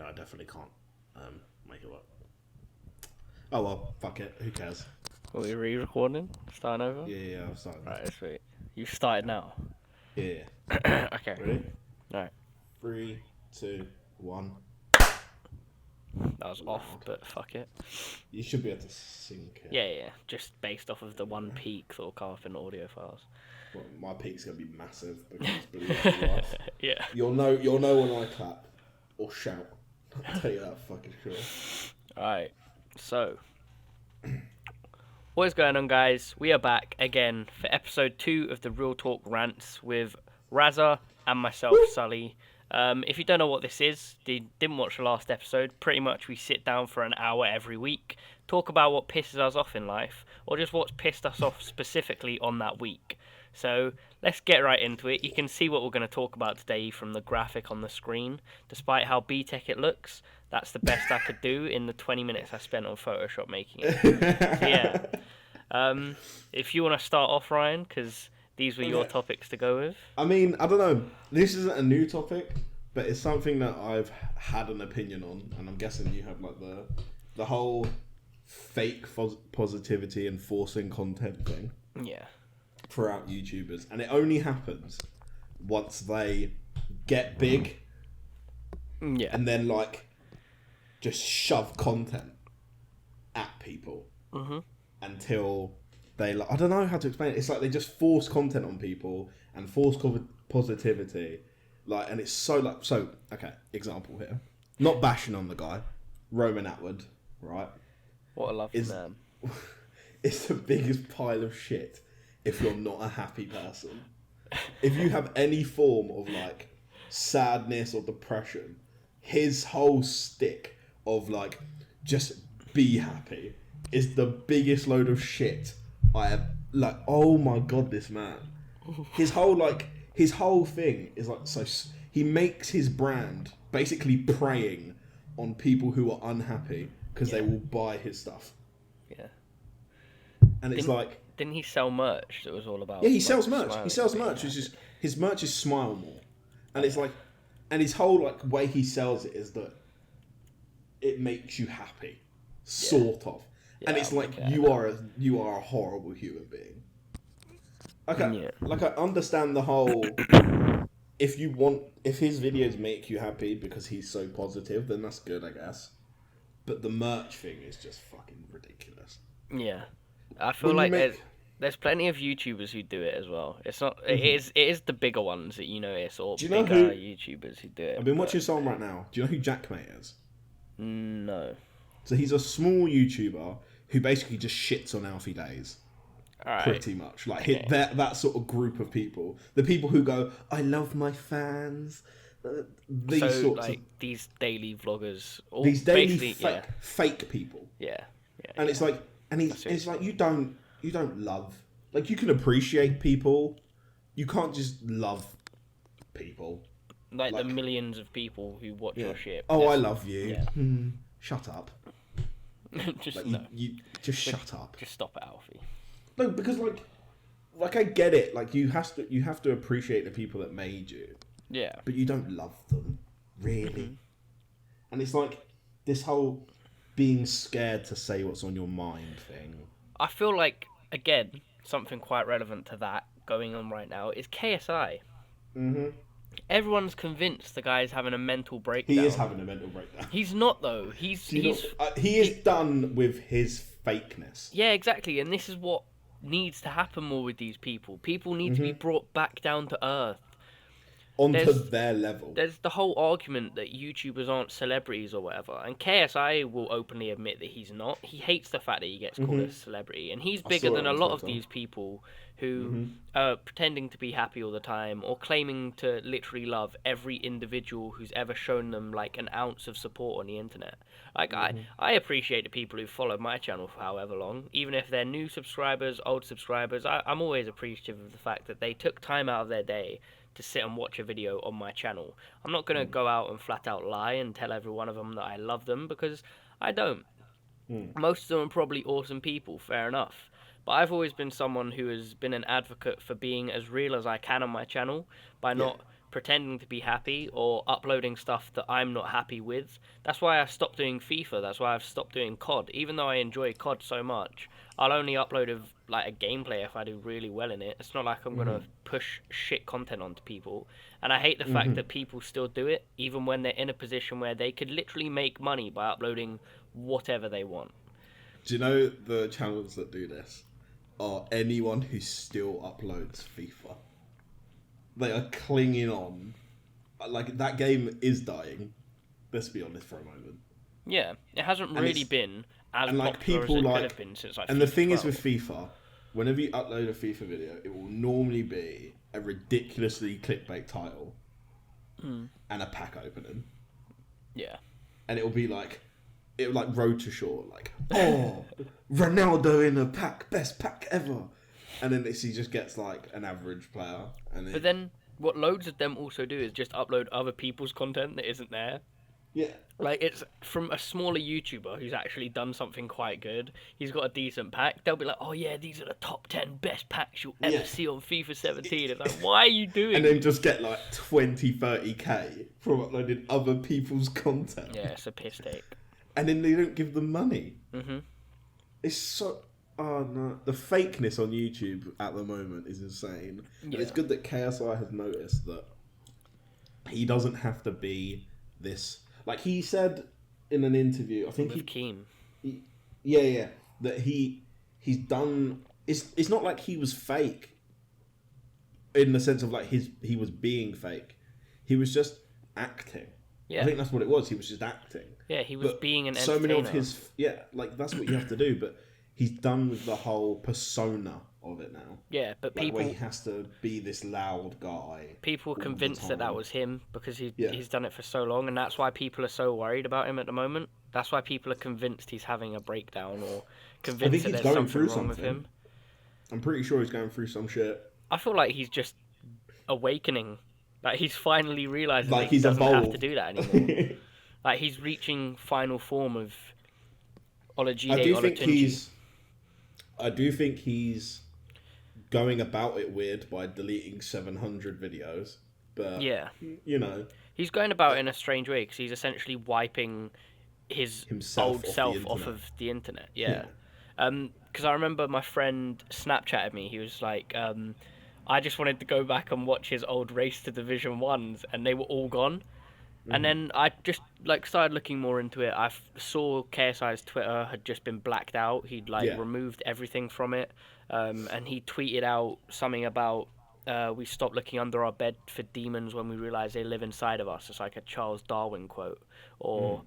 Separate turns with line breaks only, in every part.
I definitely can't make it work. Oh well, fuck it. Who cares?
Are we re-recording? Starting over?
Yeah, I've started.
Right, sweet. You started now.
Yeah.
Okay.
Ready?
Alright.
3, 2, 1.
That was off, but fuck it.
You should be able to sync it.
Yeah. Just based off of the one peak that'll come up in the audio files.
Well, my peak's gonna be massive because believe it or not,
Yeah.
You'll know when I clap or shout. I'll tell you that fucking sure.
Alright. So, what is going on, guys? We are back again for episode 2 of the Real Talk Rants with Razza and myself, Sully. If you don't know what this is, didn't watch the last episode, pretty much we sit down for an hour every week, talk about what pisses us off in life, or just what's pissed us off specifically on that week. So let's get right into it. You can see what we're going to talk about today from the graphic on the screen. Despite how B-Tech it looks, that's the best I could do in the 20 minutes I spent on Photoshop making it. So, yeah. If you want to start off, Ryan, because these were your topics to go with.
I mean, I don't know. This isn't a new topic, but it's something that I've had an opinion on, and I'm guessing you have like the whole fake positivity and forcing content thing.
Yeah.
Throughout YouTubers, and it only happens once they get big, and then like just shove content at people until they like, I don't know how to explain it. It's like they just force content on people and force positivity, like, and it's so okay. Example here, not bashing on the guy, Roman Atwood, right?
What a lovely man.
It's the biggest pile of shit. If you're not a happy person, if you have any form of like sadness or depression, his whole stick of like just be happy is the biggest load of shit I have. Like, oh my god, this man, his whole thing is like, so he makes his brand basically preying on people who are unhappy because they will buy his stuff.
Yeah,
and it's like.
Didn't he sell merch that was all about?
Yeah, he sells merch. He sells merch. His merch is smile more, and it's like, and his whole like way he sells it is that it makes you happy, sort of, and it's like you are a horrible human being. Okay, like I understand the whole. If his videos make you happy because he's so positive, then that's good, I guess. But the merch thing is just fucking ridiculous.
Yeah. I feel like there's plenty of YouTubers who do it as well. It's not. It is the bigger ones that you notice, or bigger YouTubers who do it.
I've been watching some right now. Do you know who Jackmate is?
No.
So he's a small YouTuber who basically just shits on Alfie Days.
All right.
Pretty much, like that sort of group of people. The people who go, "I love my fans." These sorts of
these daily vloggers,
these daily fake people.
Yeah.
And it's like. And it's like you don't love, like, you can appreciate people, you can't just love people.
Like the millions of people who watch your shit.
Oh, I love you.
Yeah.
Shut up.
Just
like,
no.
You just shut up.
Just stop it, Alfie.
No, because like I get it. Like you have to appreciate the people that made you.
Yeah.
But you don't love them, really. And it's like this whole being scared to say what's on your mind thing.
I feel like, again, something quite relevant to that going on right now is KSI. Everyone's convinced the guy's having a mental breakdown.
He is having a mental breakdown.
He's not, though. He
is done with his fakeness.
Yeah, exactly. And this is what needs to happen more with these people. People need to be brought back down to earth.
Onto their level.
There's the whole argument that YouTubers aren't celebrities or whatever, and KSI will openly admit that he's not. He hates the fact that he gets called a celebrity, and he's bigger than a lot of these people who are pretending to be happy all the time or claiming to literally love every individual who's ever shown them like an ounce of support on the internet. Like I appreciate the people who followed my channel for however long, even if they're new subscribers, old subscribers. I'm always appreciative of the fact that they took time out of their day to sit and watch a video on my channel. I'm not going to go out and flat out lie and tell every one of them that I love them, because I don't. Most of them are probably awesome people, fair enough. But I've always been someone who has been an advocate for being as real as I can on my channel by not pretending to be happy or uploading stuff that I'm not happy with. That's why I stopped doing FIFA. That's why I've stopped doing COD. Even though I enjoy COD so much, I'll only upload a gameplay if I do really well in it. It's not like I'm gonna push shit content onto people. And I hate the fact that people still do it, even when they're in a position where they could literally make money by uploading whatever they want.
Do you know the channels that do this are anyone who still uploads FIFA? They are clinging on. Like, that game is dying. Let's be honest for a moment.
Yeah, it hasn't really been as
and like
popular
people
as it
like,
could have been since like
and
FIFA
the thing
12.
is with FIFA, whenever you upload a FIFA video, it will normally be a ridiculously clickbait title and a pack opening.
Yeah.
And it'll be like, Road to Shore, like, oh, Ronaldo in a pack, best pack ever. And then he just gets like an average player.
But then what loads of them also do is just upload other people's content that isn't there.
Yeah.
Like, it's from a smaller YouTuber who's actually done something quite good. He's got a decent pack. They'll be like, oh yeah, these are the top 10 best packs you'll ever see on FIFA 17. It's like, why are you doing
And then just get like 20, 30k from uploading other people's content.
Yeah, it's a piss take.
And then they don't give them money.
Mm-hmm.
It's so... Oh no. The fakeness on YouTube at the moment is insane. Yeah. And it's good that KSI has noticed that he doesn't have to be this... Like he said in an interview, I think
with Keem.
Yeah, that he's done. It's not like he was fake. In the sense of like he was being fake, he was just acting. Yeah, I think that's what it was. He was just acting.
Yeah, he was being an entertainer.
So many of his like that's what you have to do. But he's done with the whole persona of it now.
Yeah, but
like,
people...
where he has to be this loud guy.
People were convinced that was him because he's done it for so long, and that's why people are so worried about him at the moment. That's why people are convinced he's having a breakdown or convinced that there's something wrong with him.
I'm pretty sure he's going through some shit.
I feel like he's just awakening. Like, he's finally realising
like
that he doesn't have to do that anymore. Like, he's reaching final form of Olajide Olatunji.
I do think he's going about it weird by deleting 700 videos, but
yeah,
you know,
he's going about it in a strange way because he's essentially wiping his old self off of the internet. Yeah. Because I remember my friend Snapchatted me. He was like, I just wanted to go back and watch his old Race to Division 1s, and they were all gone. And then I just like started looking more into it. I saw KSI's Twitter had just been blacked out. He'd removed everything from it, and he tweeted out something about we stopped looking under our bed for demons when we realize they live inside of us. It's like a Charles Darwin quote, or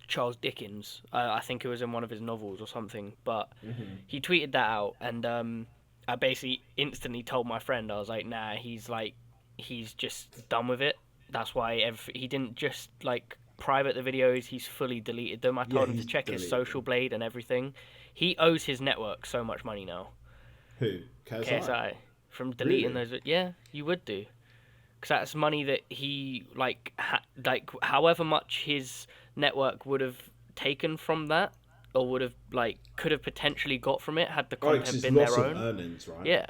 Charles Dickens. I think it was in one of his novels or something. But he tweeted that out, and I basically instantly told my friend, I was like, nah, he's just done with it. That's why he didn't just like private the videos, he's fully deleted them. I told him to check his social blade and everything. He owes his network so much money now.
Who?
KSI. From deleting those. Yeah, you would do. Because that's money that he, however much his network would have taken from that, or would have, could have potentially got from it had the content been their own.
Earnings, right?
Yeah.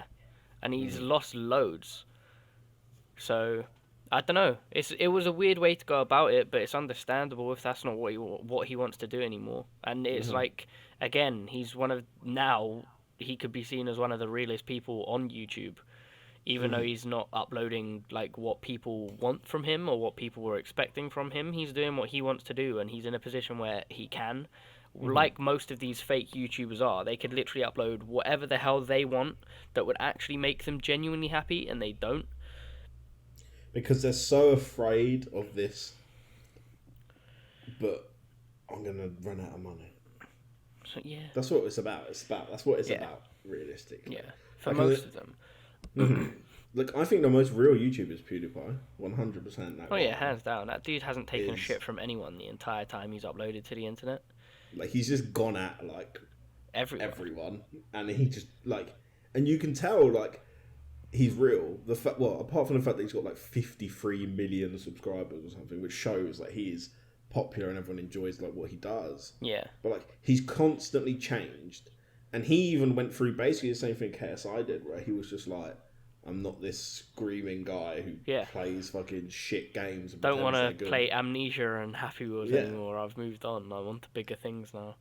And he's lost loads. So... I don't know. It was a weird way to go about it, but it's understandable if that's not what he wants to do anymore. And it's like, again, now he could be seen as one of the realest people on YouTube, even though he's not uploading like what people want from him or what people were expecting from him. He's doing what he wants to do, and he's in a position where he can. Like most of these fake YouTubers are, they could literally upload whatever the hell they want that would actually make them genuinely happy, and they don't.
Because they're so afraid of this, but I'm going to run out of money.
So, yeah.
That's what it's about. That's what it's about, realistically.
Yeah, for most of them.
Look, I think the most real YouTuber is PewDiePie. 100%.
Oh, yeah, hands down. That dude hasn't taken shit from anyone the entire time he's uploaded to the internet.
Like, he's just gone at, everyone. And he just, and you can tell, he's real. Apart from the fact that he's got 53 million subscribers or something, which shows that he is popular and everyone enjoys what he does.
Yeah.
But he's constantly changed, and he even went through basically the same thing KSI did, where he was just like, I'm not this screaming guy who plays fucking shit games. And
don't want to play Amnesia and Happy Wheels anymore. I've moved on. I'm on to bigger things now.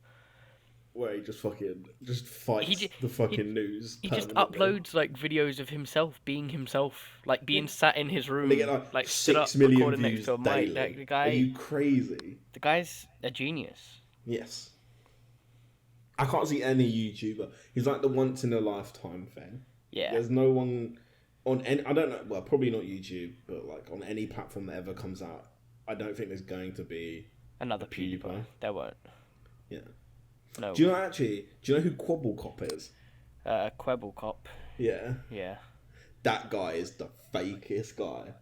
Where he just fights the fucking news.
He just uploads like videos of himself being himself, like being sat in his room,
and they get like
stood
6
up
million
recording
views
next to a
daily.
mic. Like, the guy,
are you crazy?
The guy's a genius.
Yes. I can't see any YouTuber. He's like the once in a lifetime thing.
Yeah.
There's no one on any. I don't know. Well, probably not YouTube, but like on any platform that ever comes out, I don't think there's going to be
another PewDiePie. There won't.
Yeah.
No.
Do you know who Quabblecop is?
Quabblecop.
Yeah.
Yeah.
That guy is the fakest guy.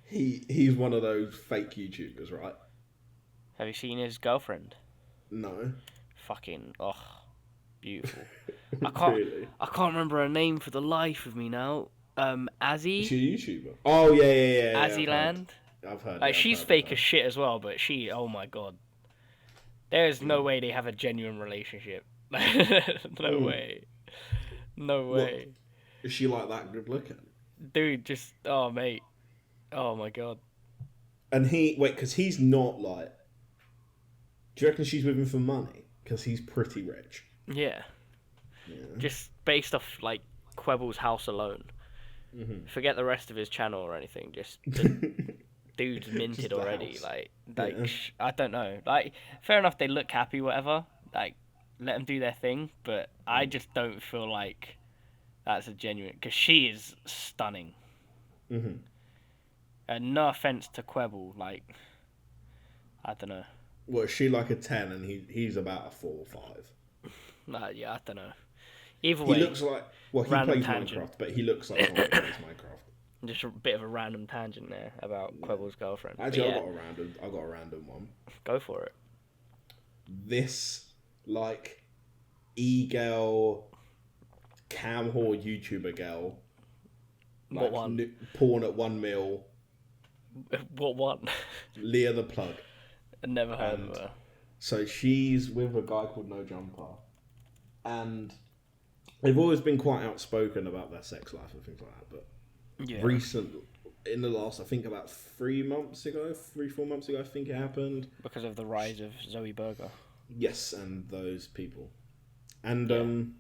He's one of those fake YouTubers, right?
Have you seen his girlfriend?
No.
Fucking beautiful. I can't remember her name for the life of me now. Azzy.
Is she a YouTuber? Oh yeah.
Azzyland.
I've heard.
Like she's fake as shit as well, but oh my god. There's no way they have a genuine relationship. No way. No way.
Is she like that good looking?
Dude, just mate. Oh my god.
And because he's not like. Do you reckon she's with him for money? Because he's pretty rich.
Yeah. Just based off like Quebble's house alone. Mm-hmm. Forget the rest of his channel or anything. Just dude's minted already. Like I don't know. Like fair enough, they look happy, whatever. Like let them do their thing, but I just don't feel like that's a genuine. Because she is stunning.
Mm-hmm.
And no offense to Quebble, like I don't know.
Well, is she like a 10 and he's about a 4 or 5?
Yeah, I don't know. Either way,
he looks like he plays Minecraft, but he looks like someone who plays Minecraft.
Just a bit of a random tangent there about Quebble's girlfriend.
Actually, I got a random one.
Go for it.
This like e-girl cam whore YouTuber girl. Like,
what one?
Porn at 1 mil.
What one?
Leah the Plug.
I never heard of her.
So she's with a guy called No Jumper, and they've always been quite outspoken about their sex life and things like that. But recently, in the last, I think about 4 months ago, I think it happened
because of the rise of Zoe Berger.
Yes, and those people, and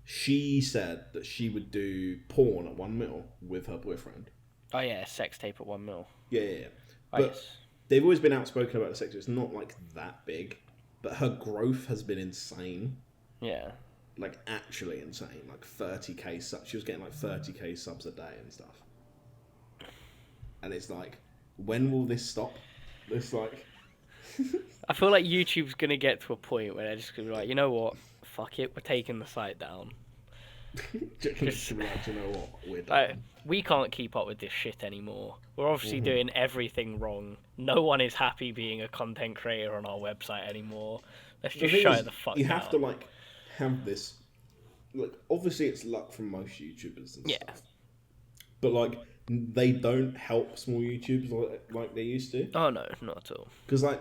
she said that she would do porn at 1 mil with her boyfriend.
Oh yeah, sex tape at 1 mil.
Yeah.
Oh,
but
yes.
They've always been outspoken about the sex. It's not like that big, but her growth has been insane.
Yeah.
Like actually insane. Like 30k subs. She was getting like 30k subs a day and stuff. And it's like, when will this stop? It's like.
I feel like YouTube's gonna get to a point where they're just gonna be like, you know what? Fuck it, we're taking the site down.
Just like, you know what? We're done.
We can't keep up with this shit anymore. We're obviously doing everything wrong. No one is happy being a content creator on our website anymore. Let's just shut the fuck down.
You have to like have this. Like obviously, it's luck from most YouTubers and stuff. But like they don't help small YouTubers like they used to.
Oh no, not at all.
Because like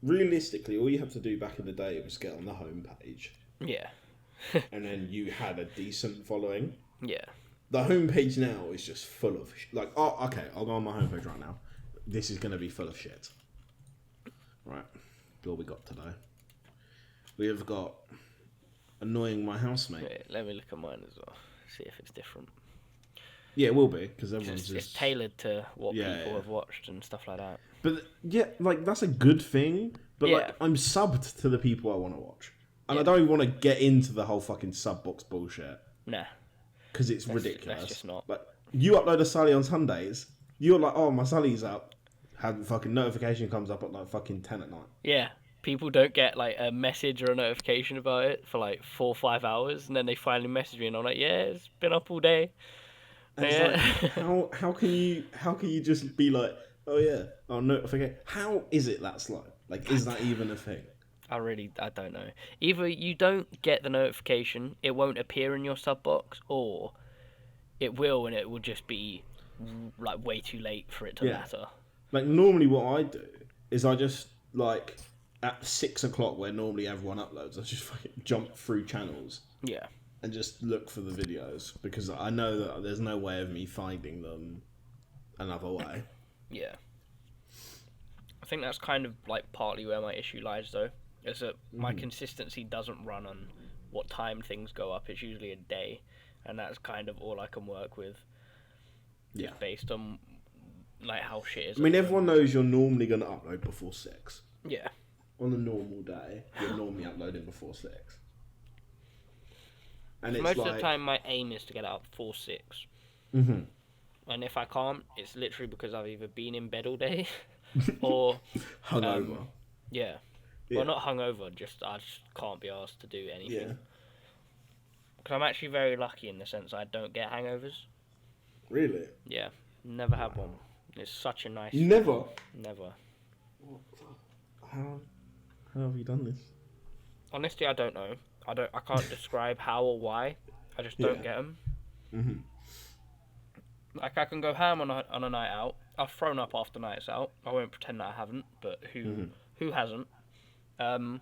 realistically, all you have to do back in the day was get on the homepage.
Yeah.
And then you had a decent following.
Yeah.
The homepage now is just full of I'll go on my homepage right now. This is going to be full of shit. Right. What we got today? We have got annoying my housemate.
Wait, let me look at mine as well. See if it's different.
Yeah, it will be because everyone's
it's tailored to what people have watched and stuff like that.
But yeah, like that's a good thing. But like I'm subbed to the people I want to watch. And I don't even want to get into the whole fucking sub box bullshit. Nah. Because it's ridiculous.
That's just not.
Like, you upload a Sully on Sundays, you're like, oh, my Sully's up. Have fucking notification comes up at like fucking 10 at night. Yeah.
People don't get like a message or a notification about it for like 4 or 5 hours, and then they finally message me and I'm like, yeah, it's been up all day.
And it's like, how can you just be like, oh yeah, oh notification? How is it that slow? Like, is that even a thing?
I don't know. Either you don't get the notification, it won't appear in your sub box, or it will and it will just be like way too late for it to matter.
Like normally what I do is I just like at 6 o'clock where normally everyone uploads, I just fucking jump through channels.
Yeah.
and just look for the videos, because I know that there's no way of me finding them another way.
Yeah. I think that's kind of like partly where my issue lies, though, is that my consistency doesn't run on what time things go up. It's usually a day, and that's kind of all I can work with.
Yeah.
Based on like how shit is.
I mean, everyone knows you're normally going to upload before 6.
Yeah.
On a normal day, you're normally uploading before 6. And it's
most of the time, my aim is to get it up before 6.
And
if I can't, it's literally because I've either been in bed all day or
hungover.
Yeah. Well, not hungover. I just can't be asked to do anything.
Yeah.
Because I'm actually very lucky in the sense I don't get hangovers.
Really?
Yeah. Never had one. It's such a nice.
Never.
Never.
How have you done this?
Honestly, I don't know. I can't describe how or why. I just don't get them. Like, I can go ham on a night out. I've thrown up after nights out. I won't pretend that I haven't, but who hasn't?
But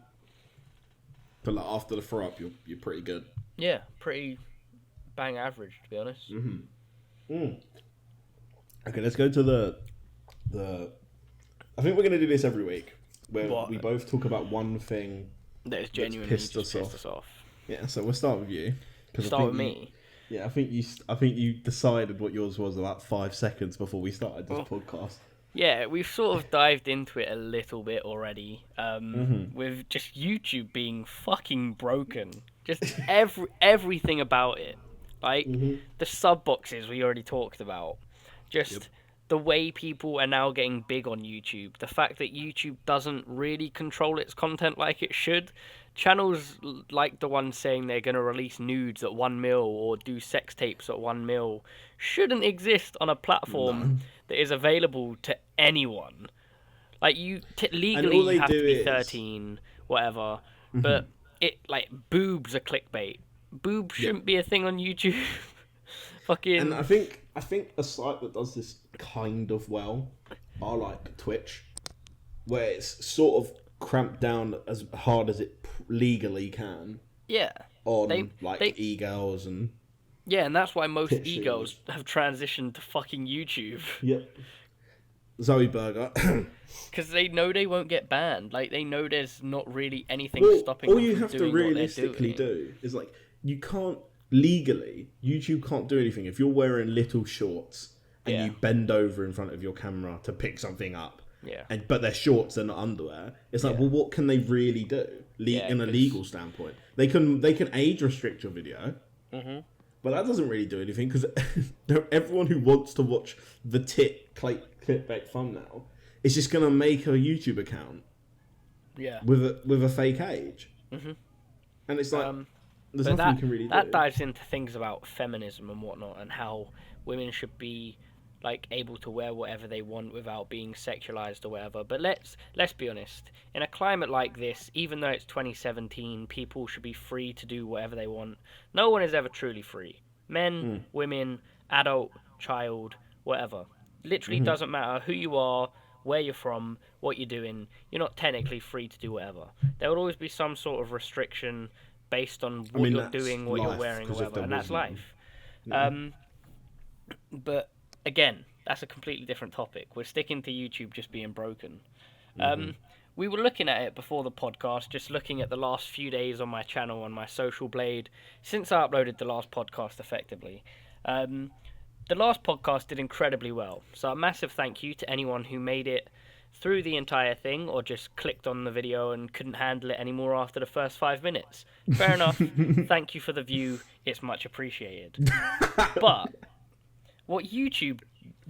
like after the throw up, you're pretty good.
Yeah, pretty bang average, to be honest.
Okay, let's go to the. I think we're gonna do this every week, where we both talk about one thing
that is genuinely
pissed us
off.
Yeah, so we'll start with you.
Start with me.
Yeah, I think you decided what yours was about 5 seconds before we started this podcast.
Yeah, we've sort of dived into it a little bit already, with just YouTube being fucking broken. Just everything about it. Like, the sub boxes we already talked about. Just the way people are now getting big on YouTube. The fact that YouTube doesn't really control its content like it should. Channels like the one saying they're going to release nudes at 1 mil or do sex tapes at 1 mil shouldn't exist on a platform that is available to anyone. Like, legally you have to be 13, whatever, but boobs are clickbait. Boobs shouldn't be a thing on YouTube. Fucking.
And I think a site that does this kind of well are like Twitch, where it's sort of cramped down as hard as it legally can.
Yeah.
On e-girls and.
Yeah, and that's why most e-girls have transitioned to fucking YouTube.
Yep. Zoe Burger.
Because they know they won't get banned. Like, they know there's not really anything stopping them from doing what they're doing. All you have to realistically
do is, like, you can't, legally, YouTube can't do anything. If you're wearing little shorts and you bend over in front of your camera to pick something up, but they're shorts, they're not underwear, it's like, well, what can they really do in a legal standpoint? They can age restrict your video. But that doesn't really do anything, because everyone who wants to watch the clickbait thumbnail is just going to make a YouTube account with a fake age. And it's like, there's nothing you can really do.
That dives into things about feminism and whatnot, and how women should be like able to wear whatever they want without being sexualized or whatever. But let's be honest. In a climate like this, even though it's 2017, people should be free to do whatever they want. No one is ever truly free. Men, women, adult, child, whatever. Literally doesn't matter who you are, where you're from, what you're doing. You're not technically free to do whatever. There will always be some sort of restriction based on what you're doing, what you're wearing, or whatever, and that's life. But again, that's a completely different topic. We're sticking to YouTube just being broken. We were looking at it before the podcast, just looking at the last few days on my channel, on my social blade, since I uploaded the last podcast effectively. The last podcast did incredibly well, so a massive thank you to anyone who made it through the entire thing or just clicked on the video and couldn't handle it anymore after the first 5 minutes. Fair enough. Thank you for the view. It's much appreciated. But what YouTube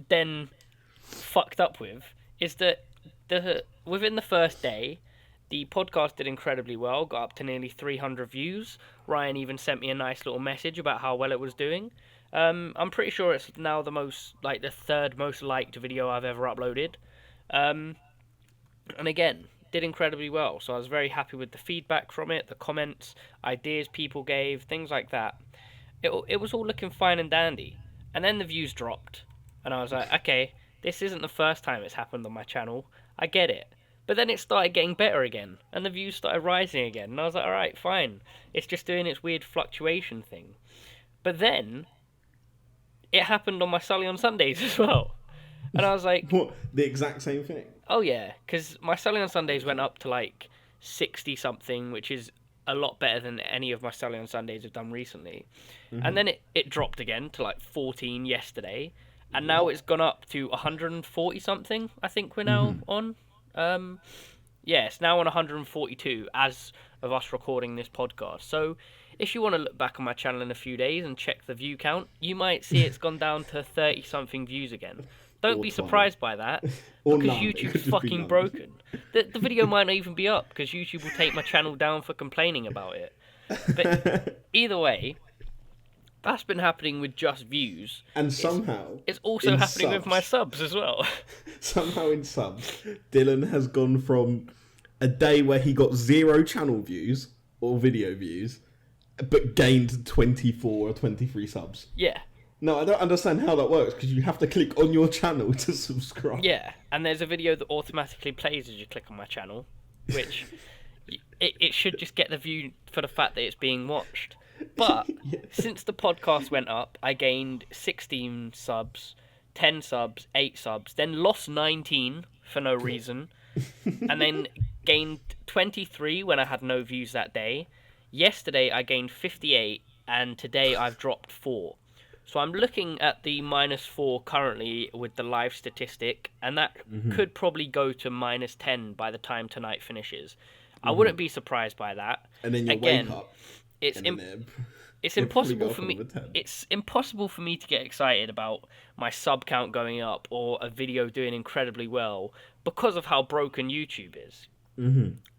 then fucked up with is that within the first day, the podcast did incredibly well, got up to nearly 300 views. Ryan even sent me a nice little message about how well it was doing. I'm pretty sure it's now the third most liked video I've ever uploaded. And again, did incredibly well. So I was very happy with the feedback from it, the comments, ideas people gave, things like that. It was all looking fine and dandy. And then the views dropped. And I was like, okay, this isn't the first time it's happened on my channel. I get it. But then it started getting better again, and the views started rising again, and I was like, all right, fine. It's just doing its weird fluctuation thing. But then it happened on my Sully on Sundays as well, and I was like,
what? The exact same thing?
oh yeah, because my Sully on Sundays went up to like 60 something, which is a lot better than any of my Sully on Sundays have done recently. And then it dropped again to like 14 yesterday, and now it's gone up to 140 something. I think we're now on. Yeah, it's now on 142 as of us recording this podcast. So if you want to look back on my channel in a few days and check the view count, you might see it's gone down to 30 something views again. Don't be surprised by that, because YouTube's fucking broken. The video might not even be up, because YouTube will take my channel down for complaining about it. But either way, that's been happening with just views.
And somehow...
It's also happening with my subs as well.
Somehow in subs, Dylan has gone from a day where he got 0 channel views, or video views, but gained 24 or 23 subs.
Yeah.
No, I don't understand how that works, because you have to click on your channel to subscribe.
Yeah, and there's a video that automatically plays as you click on my channel, which it should just get the view for the fact that it's being watched. But since the podcast went up, I gained 16 subs, 10 subs, 8 subs, then lost 19 for no reason, and then gained 23 when I had no views that day. Yesterday I gained 58, and today I've dropped 4. So I'm looking at the -4 currently with the live statistic, and that could probably go to -10 by the time tonight finishes. I wouldn't be surprised by that.
And then you wake up.
It's impossible for me. It's impossible for me to get excited about my sub count going up or a video doing incredibly well because of how broken YouTube is.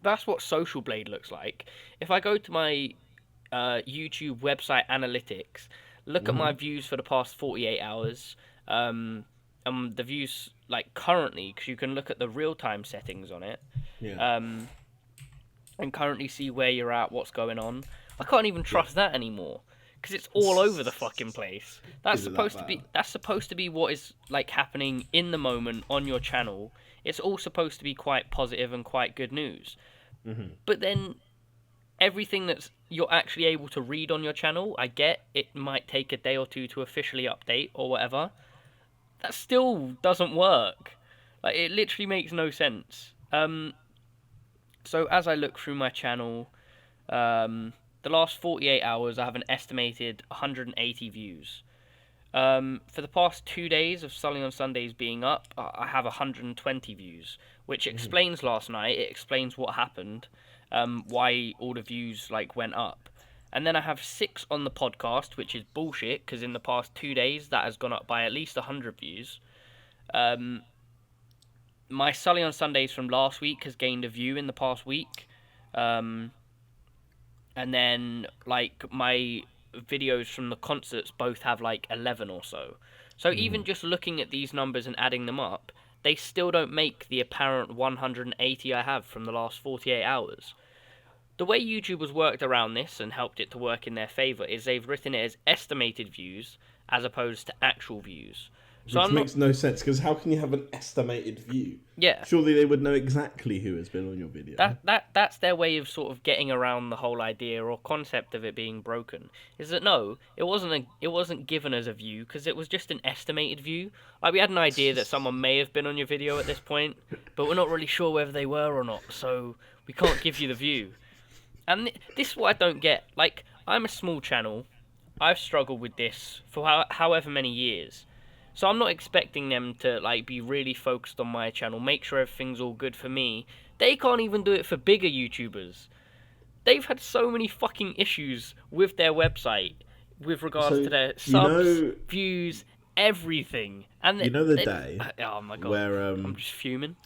That's what Social Blade looks like. If I go to my YouTube website analytics, look at my views for the past 48 hours, the views like currently, because you can look at the real-time settings on it, and currently see where you're at, what's going on. I can't even trust that anymore, because it's all over the fucking place. That's supposed to be what is like happening in the moment on your channel. It's all supposed to be quite positive and quite good news. But then everything that's you're actually able to read on your channel, I get it might take a day or two to officially update or whatever. That still doesn't work. Like, it literally makes no sense. So as I look through my channel, the last 48 hours I have an estimated 180 views. For the past 2 days of Sully on Sundays being up, I have 120 views, which explains last night. It explains what happened. Why all the views like went up. And then I have 6 on the podcast, which is bullshit, because in the past 2 days that has gone up by at least 100 views. My Sully on Sundays from last week has gained a view in the past week. And then like my videos from the concerts both have like 11 or so. So even just looking at these numbers and adding them up, they still don't make the apparent 180 I have from the last 48 hours. The way YouTube has worked around this and helped it to work in their favour is they've written it as estimated views as opposed to actual views.
So which makes no sense, because how can you have an estimated view?
Yeah.
Surely they would know exactly who has been on your video.
That's their way of sort of getting around the whole idea or concept of it being broken. Is that no, it wasn't given as a view, because it was just an estimated view. Like, we had an idea that someone may have been on your video at this point, but we're not really sure whether they were or not, so we can't give you the view. And this is what I don't get. Like, I'm a small channel. I've struggled with this for however many years. So I'm not expecting them to like be really focused on my channel, make sure everything's all good for me. They can't even do it for bigger YouTubers. They've had so many fucking issues with their website with regards to their subs, views, everything. And
you know the day
oh my god,
where
I'm just fuming.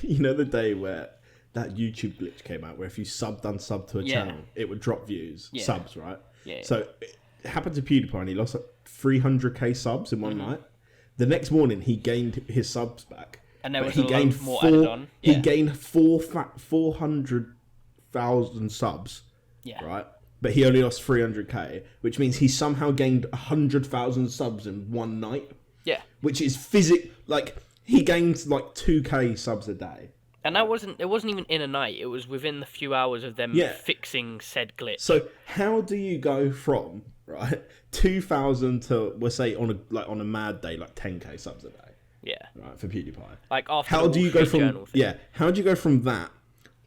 You know the day where that YouTube glitch came out, where if you unsub to a channel, it would drop views, subs, right?
Yeah.
So it happened to PewDiePie, and he lost 300k subs in one night. The next morning, he gained his subs back. And there was a load more added on. Yeah. He gained 400,000 subs, right? But he only lost 300k, which means he somehow gained 100,000 subs in one night.
Yeah.
Which is like, he gains like 2k subs a day.
And that wasn't. It wasn't even in a night. It was within the few hours of them fixing said glitch.
So how do you go from 2,000 to, we'll say on a mad day, like 10k subs a day?
Yeah.
Right, for PewDiePie.
Like after
how do you go from
thing.
How do you go from that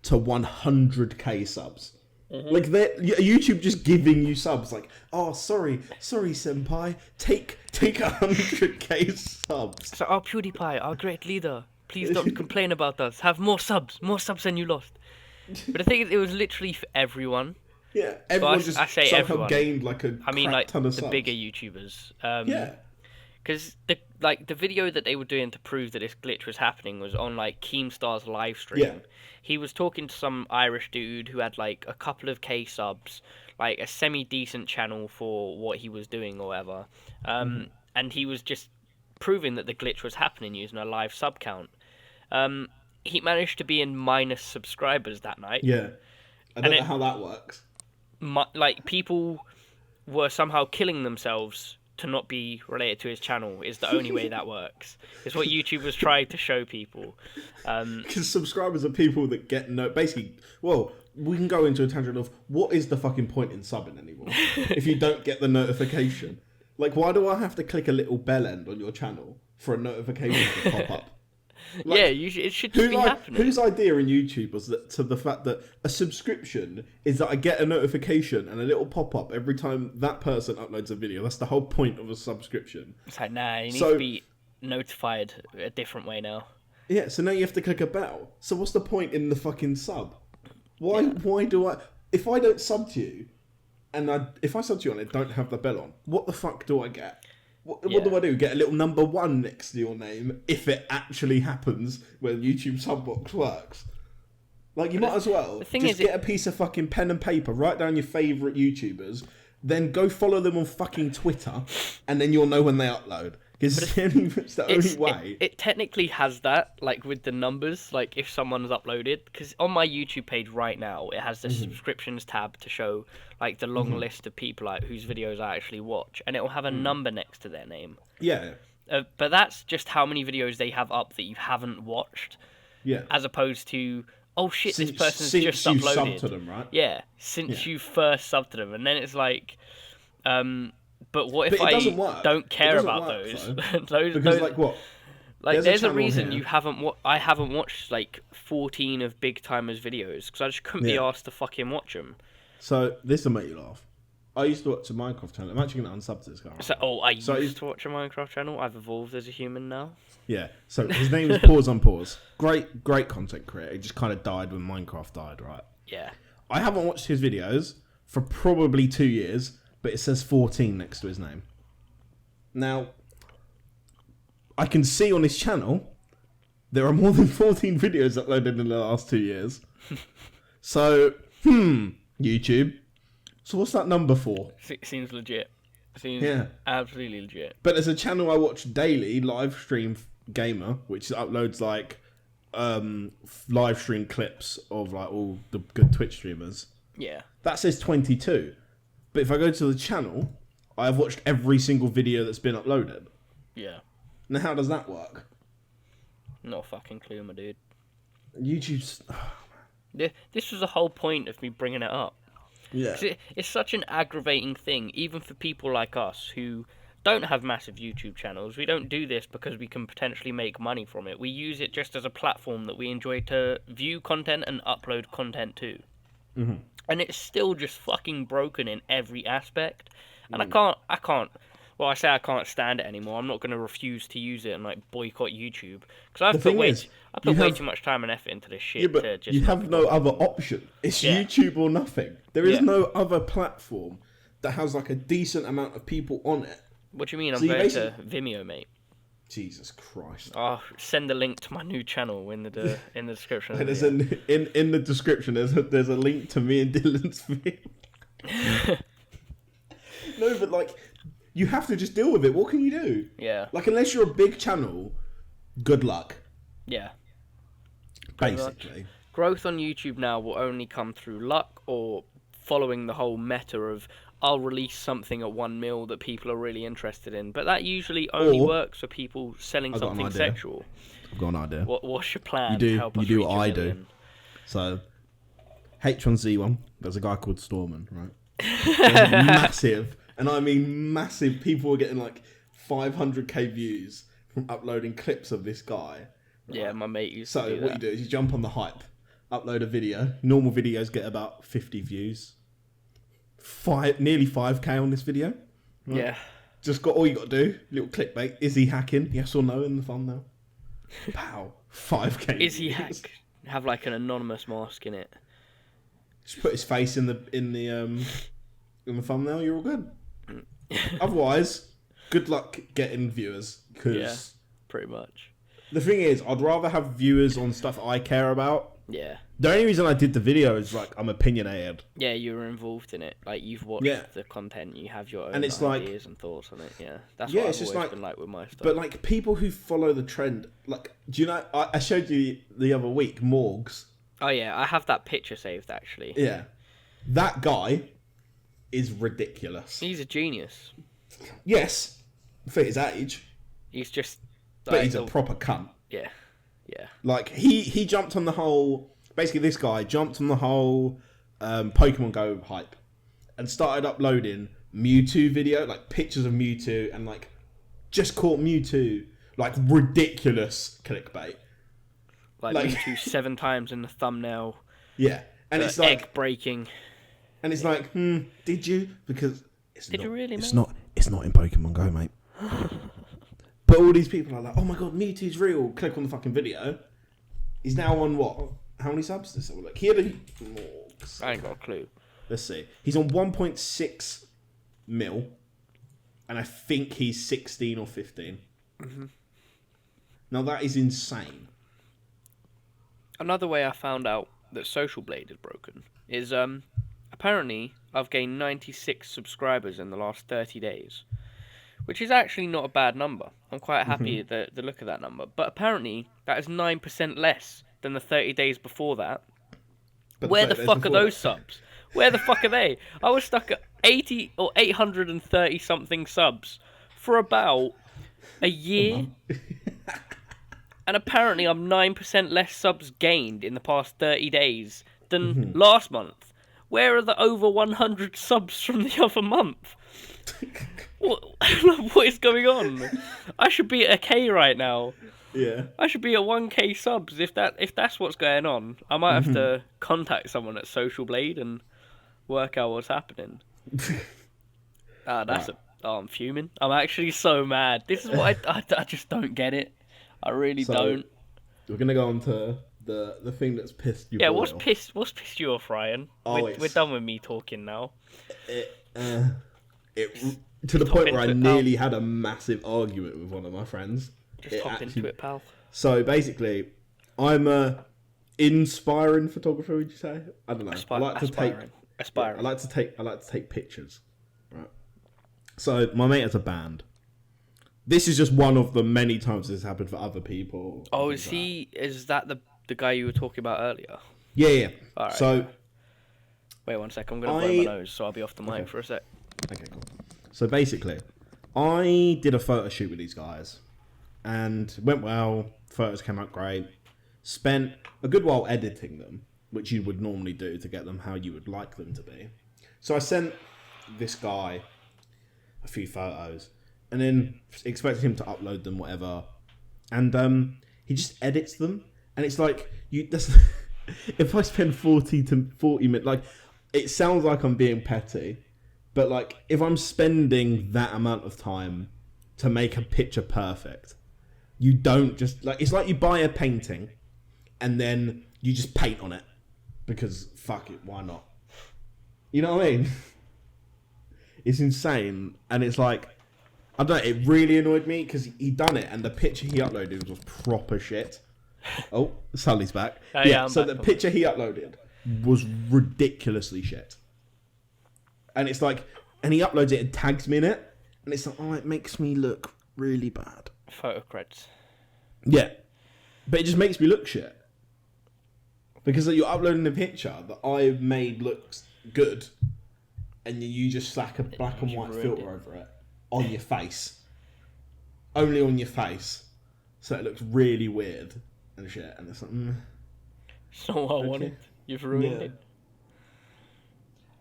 to 100k subs? Like YouTube just giving you subs, like, oh sorry senpai, take 100k subs.
So PewDiePie, our great leader, please don't complain about us. Have more subs than you lost. But the thing is, it was literally for everyone.
Yeah, everyone
so
just
I say
somehow
everyone.
gained like a crap ton of
the
subs.
bigger YouTubers.
Yeah.
Because the video that they were doing to prove that this glitch was happening was on like Keemstar's live stream.
Yeah.
He was talking to some Irish dude who had like a couple of K subs, like a semi-decent channel for what he was doing or whatever. And he was just proving that the glitch was happening using a live sub count. He managed to be in minus subscribers that night.
Yeah. I don't know how that works.
Like people were somehow killing themselves to not be related to his channel is the only way that works. It's what YouTube was trying to show people.
Because subscribers are people that get basically, well, we can go into a tangent of what is the fucking point in subbing anymore if you don't get the notification. Like, why do I have to click a little bell end on your channel for a notification to pop up?
Like, yeah, it should just be happening.
Whose idea in YouTube was that to the fact that a subscription is that I get a notification and a little pop-up every time that person uploads a video? That's the whole point of a subscription.
It's like, nah, you need to be notified a different way now.
Yeah, so now you have to click a bell. So what's the point in the fucking sub? Why do I... If I don't sub to you, if I sub to you and I don't have the bell on, what the fuck do I get? What do I do? Get a little number 1 next to your name if it actually happens when YouTube Subbox works? Like, you might as well just get a piece of fucking pen and paper, write down your favourite YouTubers, then go follow them on fucking Twitter, and then you'll know when they upload. Because it's the only way.
It technically has that, like with the numbers, like if someone's uploaded. Because on my YouTube page right now, it has the subscriptions tab to show like the long list of people like whose videos I actually watch, and it will have a number next to their name.
Yeah.
But that's just how many videos they have up that you haven't watched.
Yeah.
As opposed to, oh shit, this person's just
uploaded.
uploaded.
Since you subbed to them, right?
Yeah, since you first subbed to them, and then it's like, but what if I don't care about those?
Because like what?
Like there's a reason you haven't. I haven't watched like 14 of Big Timers videos because I just couldn't be asked to fucking watch them.
So this will make you laugh. I used to watch a Minecraft channel. I'm actually going to unsub to this guy.
I used to watch a Minecraft channel. I've evolved as a human now.
Yeah. So his name is Pause on Pause. Great content creator. He just kind of died when Minecraft died, right?
Yeah.
I haven't watched his videos for probably 2 years, but it says 14 next to his name. Now, I can see on his channel there are more than 14 videos uploaded in the last 2 years. So, YouTube. So what's that number for?
Seems legit. Seems absolutely legit.
But there's a channel I watch daily, Live Stream Gamer, which uploads like live stream clips of like all the good Twitch streamers.
Yeah.
That says 22. But if I go to the channel, I have watched every single video that's been uploaded.
Yeah.
Now how does that work?
Not a fucking clue, my dude.
YouTube's...
This was the whole point of me bringing it up.
Yeah.
It's such an aggravating thing, even for people like us who don't have massive YouTube channels. We don't do this because we can potentially make money from it. We use it just as a platform that we enjoy to view content and upload content to.
Mm-hmm.
And it's still just fucking broken in every aspect. And I can't. Well, I say I can't stand it anymore. I'm not going to refuse to use it and like boycott YouTube because I put way too much time and effort into this shit.
Yeah, but
to just
you have no other option. It's YouTube or nothing. There is no other platform that has like a decent amount of people on it.
What do you mean? I'm going to Vimeo, mate.
Jesus Christ!
Oh, send the link to my new channel in the description.
There's in the description. There's a link to me and Dylan's video. No, but like. You have to just deal with it. What can you do?
Yeah.
Like, unless you're a big channel, good luck.
Yeah.
Basically.
Growth on YouTube now will only come through luck or following the whole meta of, I'll release something at 1 mil that people are really interested in, but that usually only works for people selling something sexual.
I've got an idea.
What's your plan to help us reach 1 million? You do what I do.
So, H1Z1, there's a guy called Storman, right? There's massive, and I mean massive, people were getting like 500k views from uploading clips of this guy. Right?
Yeah, my mate used to do that.
So what you do is you jump on the hype, upload a video. Normal videos get about 50 views. Nearly 5k on this video. Right?
Yeah.
Just all you got to do, little clickbait. Is he hacking? Yes or no in the thumbnail. Pow. 5k.
Is he hack? Have like an anonymous mask in it.
Just put his face in the thumbnail. You're all good. Otherwise, good luck getting viewers.
Yeah, pretty much.
The thing is, I'd rather have viewers on stuff I care about.
Yeah.
The only reason I did the video is like I'm opinionated.
Yeah, you were involved in it. Like you've watched the content, you have your own
and it's
ideas and thoughts on it. Yeah, that's what I've always been like with my stuff.
But like people who follow the trend, like, do you know? I showed you the other week Morgs.
Oh yeah, I have that picture saved actually.
Yeah, that guy is ridiculous.
He's a genius.
Yes, for his age.
He's just.
But he's a proper cunt.
Yeah, yeah.
Like he jumped on the whole. Basically, this guy jumped on the whole Pokemon Go hype and started uploading Mewtwo video, like pictures of Mewtwo, and like just caught Mewtwo, like ridiculous clickbait.
Like Mewtwo 7 times in the thumbnail.
Yeah, and it's like
egg breaking.
And it's like, did you? Because
did you really?
It's not in Pokemon Go, mate. But all these people are like, oh my god, Mewtwo's real. Click on the fucking video. He's now on what? How many subs? Let's have a look. Here,
I ain't got a clue.
Let's see. He's on 1.6 mil, and I think he's 16 or 15. Mm-hmm. Now that is insane.
Another way I found out that Social Blade is broken is apparently I've gained 96 subscribers in the last 30 days, which is actually not a bad number. I'm quite happy at the look of that number. But apparently that is 9% less than the 30 days before that. But where the fuck are those subs? Where the fuck are they? I was stuck at 80 or 830 something subs for about a year. And apparently I'm 9% less subs gained in the past 30 days than last month. Where are the over 100 subs from the other month? What is going on? I should be at a K right now.
Yeah.
I should be at 1k subs if that's what's going on. I might have to contact someone at Social Blade and work out what's happening. I'm fuming. I'm actually so mad. This is what I just don't get it. I really don't.
We're gonna go on to the thing that's pissed you.
Yeah, what's pissed you off, Ryan? We're done with me talking now.
To the point where I nearly had a massive argument with one of my friends.
Just hop into it, pal.
So basically, I'm a inspiring photographer. Would you say? I don't know. I like to take pictures. Right. So my mate has a band. This is just one of the many times this has happened for other people.
Oh, is that the guy you were talking about earlier?
Yeah.
All right.
So
wait 1 sec. I'm gonna blow my nose, so I'll be off the mic for a sec.
Okay, cool. So basically, I did a photo shoot with these guys. And went well, photos came out great. Spent a good while editing them, which you would normally do to get them how you would like them to be. So I sent this guy a few photos, and then expected him to upload them, whatever. And he just edits them, and it's like if I spend 40 minutes, like it sounds like I'm being petty, but like if I'm spending that amount of time to make a picture perfect. You don't just it's like you buy a painting and then you just paint on it because fuck it, why not? You know what I mean? It's insane, and it's like I don't know. It really annoyed me because he done it, and the picture he uploaded was proper shit. Oh, Sully's back. So the picture he uploaded was ridiculously shit, and it's like, and he uploads it and tags me in it, and it's like, oh, it makes me look really bad.
Photo creds.
Yeah, but it just makes me look shit because you're uploading a picture that I've made looks good, and you just slack a black and white
ruined
filter over it on your face. Only on your face. So it looks really weird and shit. And it's like,
It's not what I wanted. You've ruined it.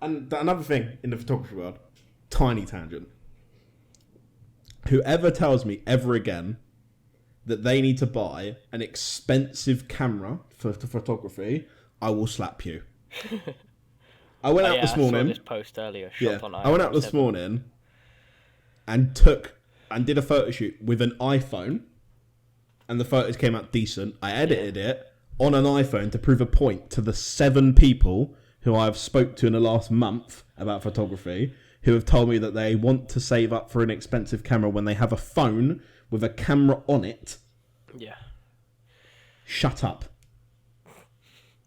And another thing in the photography world, tiny tangent. Whoever tells me ever again that they need to buy an expensive camera for photography, I will slap you. I went out this morning.
I saw this post earlier.
I went out this morning and did a photo shoot with an iPhone, and the photos came out decent. I edited it on an iPhone to prove a point to the 7 people who I've spoke to in the last month about photography, who have told me that they want to save up for an expensive camera when they have a phone with a camera on it.
Yeah.
Shut up.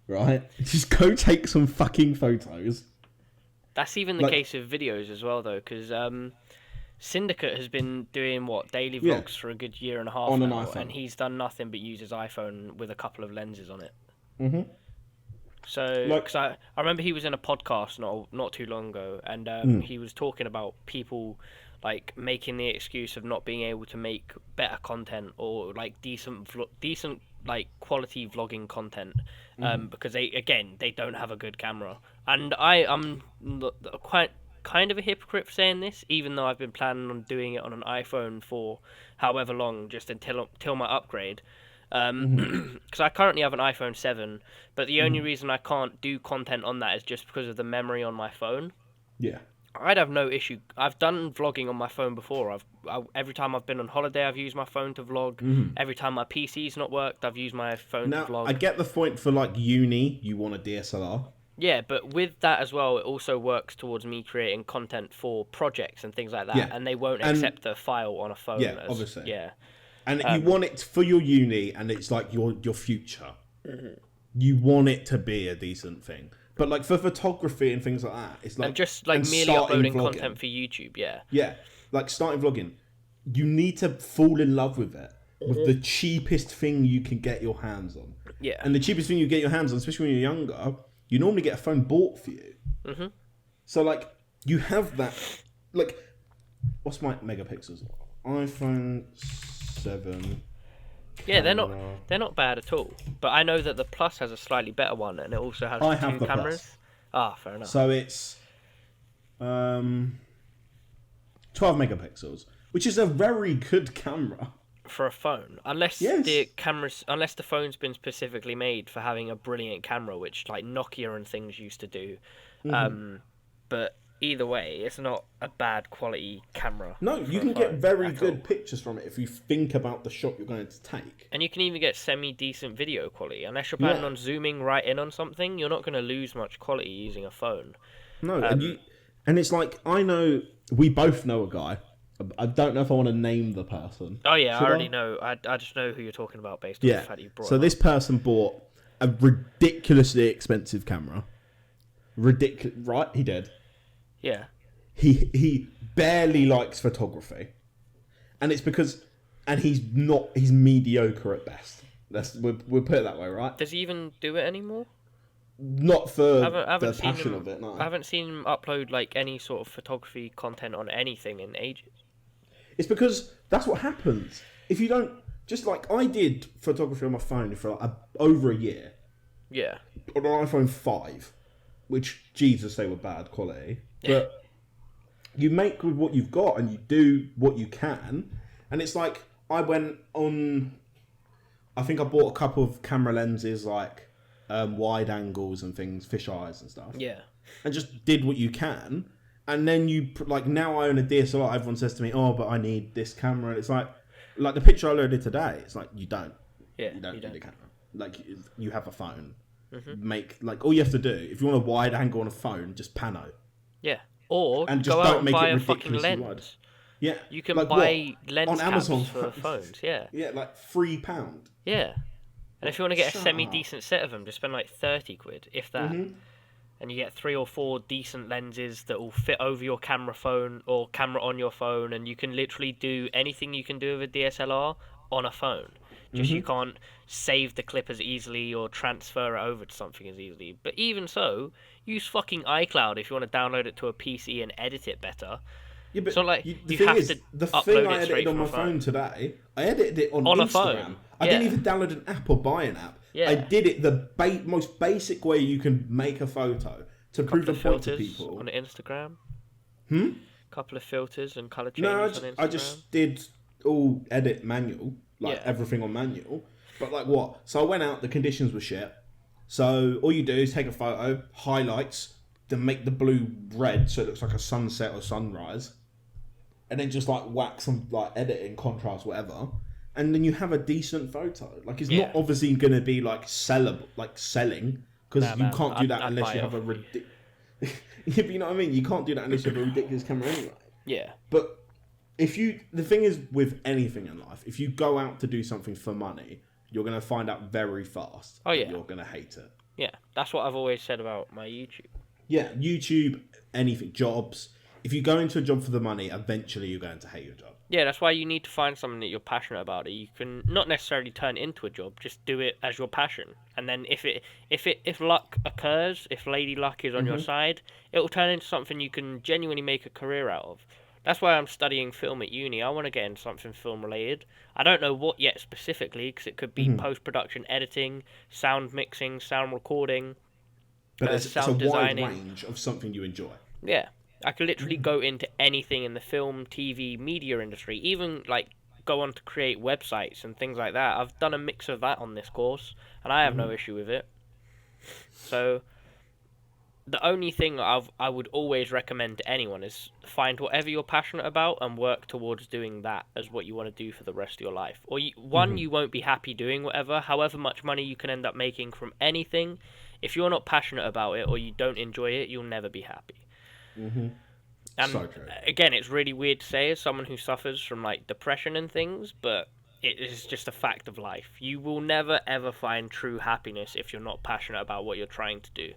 Right? Just go take some fucking photos.
That's even the case with videos as well, though, because Syndicate has been doing, daily vlogs for a good year and a half
on
now,
an iPhone.
And he's done nothing but use his iPhone with a couple of lenses on it.
Mm-hmm.
So, because I remember he was in a podcast not too long ago, and he was talking about people making the excuse of not being able to make better content or decent quality vlogging content, because they don't have a good camera. And I'm quite kind of a hypocrite for saying this, even though I've been planning on doing it on an iPhone for however long, just until my upgrade. Because I currently have an iPhone 7, but the only reason I can't do content on that is just because of the memory on my phone.
Yeah.
I'd have no issue. I've done vlogging on my phone before. Every time I've been on holiday, I've used my phone to vlog. Every time my PC's not worked, I've used my phone to vlog.
Now, I get the point for uni, you want a DSLR.
Yeah, but with that as well, it also works towards me creating content for projects and things like that, and they won't accept the file on a phone.
Yeah, obviously.
Yeah.
And you want it for your uni, and it's your future. You want it to be a decent thing. But for photography and things like that, it's
and just merely uploading content for YouTube, yeah.
Yeah, starting vlogging. You need to fall in love with it, with the cheapest thing you can get your hands on.
Yeah.
And the cheapest thing you get your hands on, especially when you're younger, you normally get a phone bought for you. Mm-hmm. So you have that. What's my megapixels? iPhone 7.
Yeah, they're not bad at all. But I know that the Plus has a slightly better one, and it also has two cameras.
Plus.
Ah, fair enough.
So it's 12 megapixels, which is a very good camera
for a phone, unless the phone's been specifically made for having a brilliant camera, which Nokia and things used to do. But either way, it's not a bad quality camera.
No, you can get very good pictures from it if you think about the shot you're going to take.
And you can even get semi-decent video quality. Unless you're planning on zooming right in on something, you're not going to lose much quality using a phone.
No, and it's I know, we both know a guy. I don't know if I want to name the person.
Oh yeah, I already know. I just know who you're talking about based on the fact you brought it up.
This person bought a ridiculously expensive camera. Ridiculous, right? He did.
Yeah.
He barely likes photography, and it's because, and he's mediocre at best. We'll put it that way, right?
Does he even do it anymore?
Not for the passion of it. No,
I haven't seen him upload any sort of photography content on anything in ages.
It's because that's what happens if you don't. Just I did photography on my phone for over a year.
Yeah.
On an iPhone 5, which Jesus, they were bad quality. But you make with what you've got, and you do what you can. And it's I went on. I think I bought a couple of camera lenses, wide angles and things, fish eyes and stuff.
Yeah.
And just did what you can. And then you now I own a DSLR. Everyone says to me, "Oh, but I need this camera." And it's the picture I loaded today. It's you don't.
Yeah.
You don't need a camera. You have a phone. Mm-hmm. Make all you have to do if you want a wide angle on a phone, just pano.
Yeah. Or
and
just go out and buy a fucking lens.
Wide. Yeah.
You can buy lens on Amazon for phones. Yeah.
Yeah, £3.
Yeah. And if you want to get a semi-decent set of them, just spend 30 quid, if that. Mm-hmm. And you get 3 or 4 decent lenses that will fit over your camera phone or camera on your phone, and you can literally do anything you can do with a DSLR on a phone. Just you can't save the clip as easily or transfer it over to something as easily. But even so, use fucking iCloud if you want to download it to a PC and edit it better.
Yeah, but
it's not like
the
you
thing
have
is,
to
the
upload
thing I
it straight
edited on
from
my
a phone
today, I edited it on
a
Instagram.
phone.
I didn't even download an app or buy an app.
Yeah.
I did it the most basic way you can make a photo to prove a point to people.
On Instagram. Couple of filters and color
No,
changes on Instagram.
I just did all edit manual, everything on manual. But like what? So I went out, the conditions were shit. So all you do is take a photo, highlights, then make the blue red so it looks like a sunset or sunrise. And then just like whack some like editing, contrast, whatever. And then you have a decent photo. Like it's not obviously going to be like sellable, like selling, because you can't do that unless you have a ridiculous. Yeah, but you know what I mean. You can't do that unless you have a ridiculous camera anyway.
Yeah.
But the thing is with anything in life, if you go out to do something for money, you're going to find out very fast.
Oh yeah.
That you're going to hate it.
Yeah, that's what I've always said about my YouTube.
Yeah, YouTube, anything, jobs. If you go into a job for the money, eventually you're going to hate your job.
Yeah, that's why you need to find something that you're passionate about. That you can not necessarily turn into a job, just do it as your passion. And then if luck occurs, if Lady Luck is on your side, it will turn into something you can genuinely make a career out of. That's why I'm studying film at uni. I want to get into something film related. I don't know what yet specifically, because it could be post-production editing, sound mixing, sound recording,
but it's
sound
a wide
designing.
range of something you enjoy.
Yeah. I could literally go into anything in the film, TV, media industry, even like go on to create websites and things like that. I've done a mix of that on this course, and I have no issue with it. So the only thing I would always recommend to anyone is find whatever you're passionate about and work towards doing that as what you want to do for the rest of your life. Or you won't be happy doing whatever, however much money you can end up making from anything. If you're not passionate about it or you don't enjoy it, you'll never be happy. And
So true.
Again, it's really weird to say as someone who suffers from like depression and things, but it is just a fact of life. You will never ever find true happiness if you're not passionate about what you're trying to do.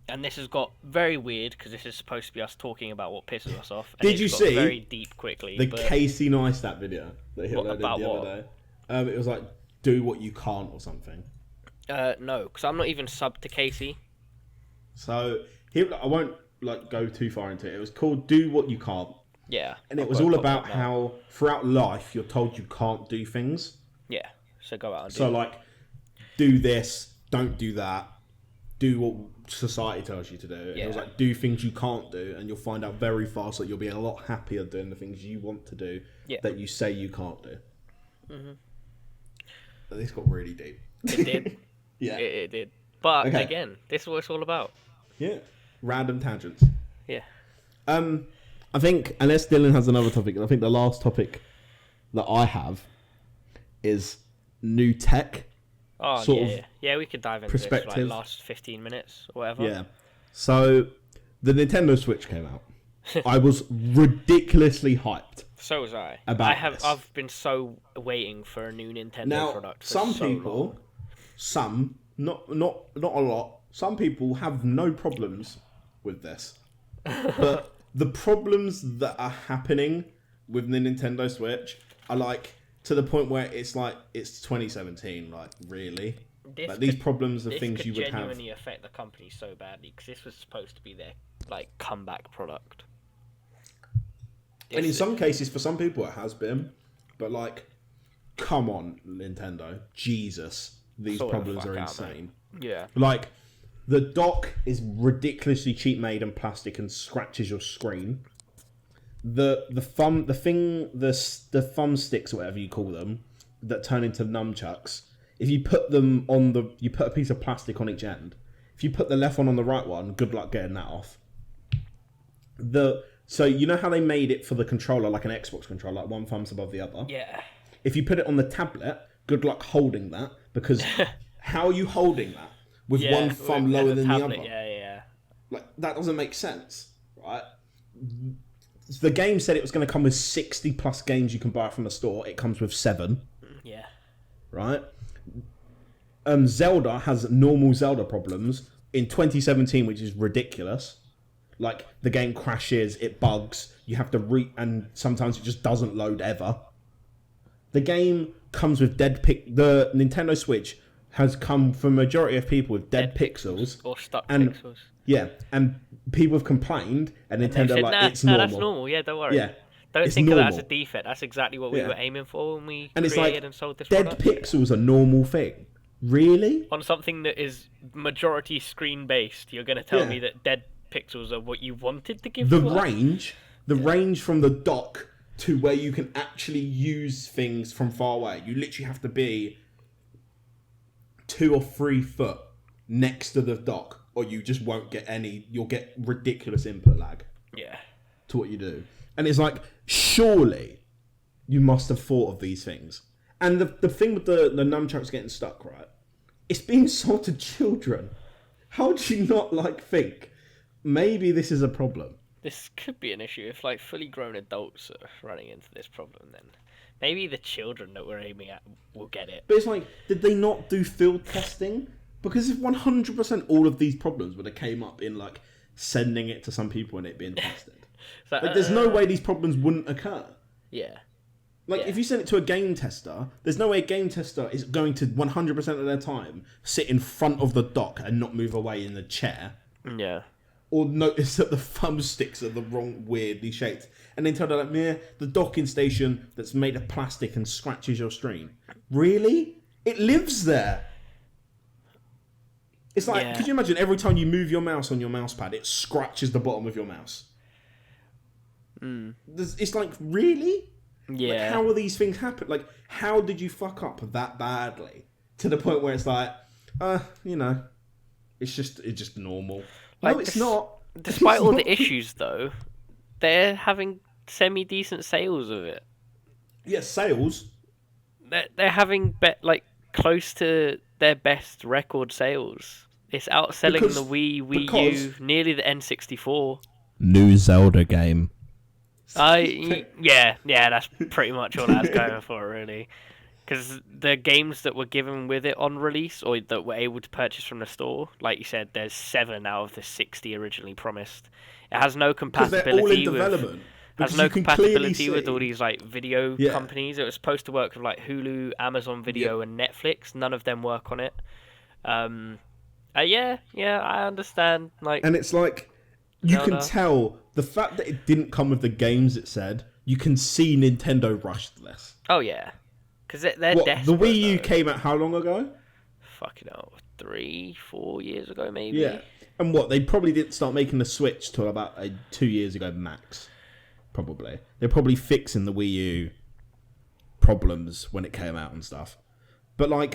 And this has got very weird because this is supposed to be us talking about what pisses us off. And
Did you
got
see
very deep quickly?
The Casey Neistat video that he uploaded the other day? It was like, do what you can't or something.
No, because I'm not even subbed to Casey.
So I won't like go too far into it. It was called "Do What You Can't."
Yeah,
and it was all about how throughout life you're told you can't do things.
Yeah, so go out and do
So like, do this, don't do that, do what society tells you to do. And it was like, do things you can't do, and you'll find out very fast that you'll be a lot happier doing the things you want to do that you say you can't do. But this got really deep.
It did.
Yeah,
it did. But again, this is what it's all about.
Yeah, random tangents.
Yeah.
I think, unless Dylan has another topic, I think the last topic that I have is new tech.
Oh, yeah, we could dive into this for like last 15 minutes or whatever.
Yeah. So, the Nintendo Switch came out. I was ridiculously hyped.
So was I.
This.
I've been so waiting for a new Nintendo product for
some
so
people,
long.
some, not a lot, some people have no problems with this. But the problems that are happening with the Nintendo Switch are like to the point where it's like it's 2017. Like really, these problems are things you would have. This could
genuinely affect the company so badly because this was supposed to be their like comeback product.
And in some cases, for some people, it has been. But like, come on, Nintendo, Jesus, these problems are insane.
Yeah,
like. The dock is ridiculously cheap made and plastic and scratches your screen. The thumb sticks or whatever you call them that turn into nunchucks. If you put them you put a piece of plastic on each end. If you put the left one on the right one, good luck getting that off. So you know how they made it for the controller like an Xbox controller, like one thumb's above the other.
Yeah.
If you put it on the tablet, good luck holding that because how are you holding that? With one thumb lower than the other.
Yeah.
Like, that doesn't make sense, right? The game said it was going to come with 60 plus games you can buy from the store. It comes with 7.
Yeah.
Right? Zelda has normal Zelda problems in 2017, which is ridiculous. Like, the game crashes, it bugs, you have to and sometimes it just doesn't load ever. The game comes with the Nintendo Switch has come from a majority of people with dead pixels
or stuck
and,
pixels.
Yeah, and people have complained, and Nintendo
said,
like, it's normal.
That's normal. Yeah, don't worry.
Yeah,
Don't think
normal.
of that as a defect. That's exactly what we were aiming for when we created and sold this
dead
product.
pixels a normal thing. Really?
On something that is majority screen based, you're going to tell me that dead pixels are what you wanted to give
the
to
range from the dock to where you can actually use things from far away. You literally have to be 2 or 3 foot next to the dock, or you just won't get any. You'll get ridiculous input lag.
Yeah.
To what you do, and it's like, surely you must have thought of these things. And the thing with the nunchucks getting stuck, right? It's being sold to children. How do you not think maybe this is a problem?
This could be an issue if fully grown adults are running into this problem. Then maybe the children that we're aiming at will get it.
But it's did they not do field testing? Because if 100% all of these problems would have came up in sending it to some people and it being tested, there's no way these problems wouldn't occur.
Yeah.
If you send it to a game tester, there's no way a game tester is going to 100% of their time sit in front of the dock and not move away in the chair.
Yeah.
Or notice that the thumbsticks are the wrong, weirdly shaped. And then tell them, the docking station that's made of plastic and scratches your screen. Really? It lives there. It's could you imagine every time you move your mouse on your mouse pad, it scratches the bottom of your mouse? It's really?
Yeah.
How are these things happen? How did you fuck up that badly to the point where it's it's just normal? No, it's not.
Despite all the issues, though, they're having semi-decent sales of it.
Yeah, sales.
They're having close to their best record sales. It's outselling the Wii U, nearly the N64.
New Zelda game.
Yeah, that's pretty much all I was going for, really. Because the games that were given with it on release, or that were able to purchase from the store, like you said, there's 7 out of the 60 originally promised. It has no compatibility with all these
video
companies. It was supposed to work with Hulu, Amazon Video, and Netflix. None of them work on it. I understand.
And it's you can tell the fact that it didn't come with the games it said. You can see Nintendo rushed this.
Oh yeah, because they're desperate.
The Wii U came out how long ago?
Fucking hell, 3-4 years ago maybe.
Yeah, and they probably didn't start making the Switch till about 2 years ago max. Probably they're probably fixing the Wii U problems when it came out and stuff. But
I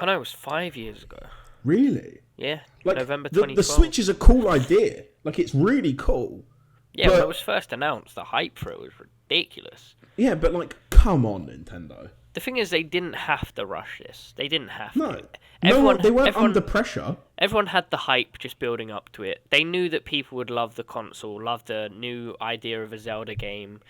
know it was 5 years ago.
Really?
Yeah, November 2012.
The Switch is a cool idea. It's really cool.
Yeah, when it was first announced, the hype for it was ridiculous.
Yeah, but come on, Nintendo.
The thing is, they didn't have to rush this. They didn't have to.
They weren't under pressure.
Everyone had the hype just building up to it. They knew that people would love the console, love the new idea of a Zelda game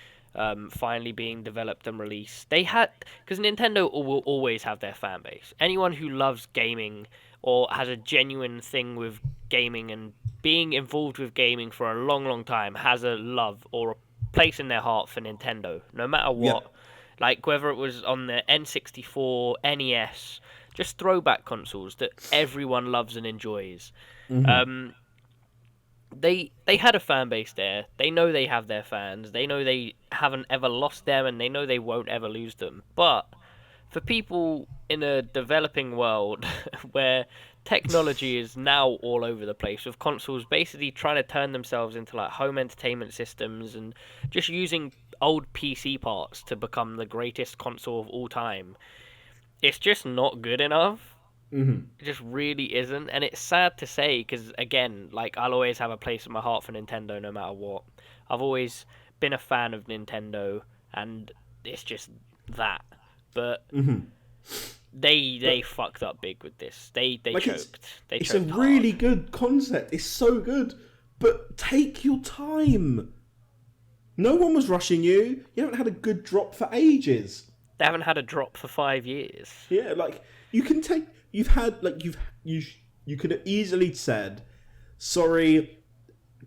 finally being developed and released. Because Nintendo will always have their fan base. Anyone who loves gaming or has a genuine thing with gaming and being involved with gaming for a long, long time has a love or a place in their heart for Nintendo, no matter what. Yeah. Whether it was on the N64, NES, just throwback consoles that everyone loves and enjoys. Mm-hmm. They had a fan base there. They know they have their fans. They know they haven't ever lost them, and they know they won't ever lose them. But for people in a developing world where technology is now all over the place, with consoles basically trying to turn themselves into home entertainment systems and just using old PC parts to become the greatest console of all time, it's just not good enough.
Mm-hmm.
It just really isn't, and it's sad to say because, again, I'll always have a place in my heart for Nintendo no matter what. I've always been a fan of Nintendo, and it's just that. But they fucked up big with this. They choked.
It's a really good concept. It's so good, but take your time. No one was rushing you. You haven't had a good drop for ages.
They haven't had a drop for 5 years.
Yeah, you can take. You've had you could have easily said, sorry,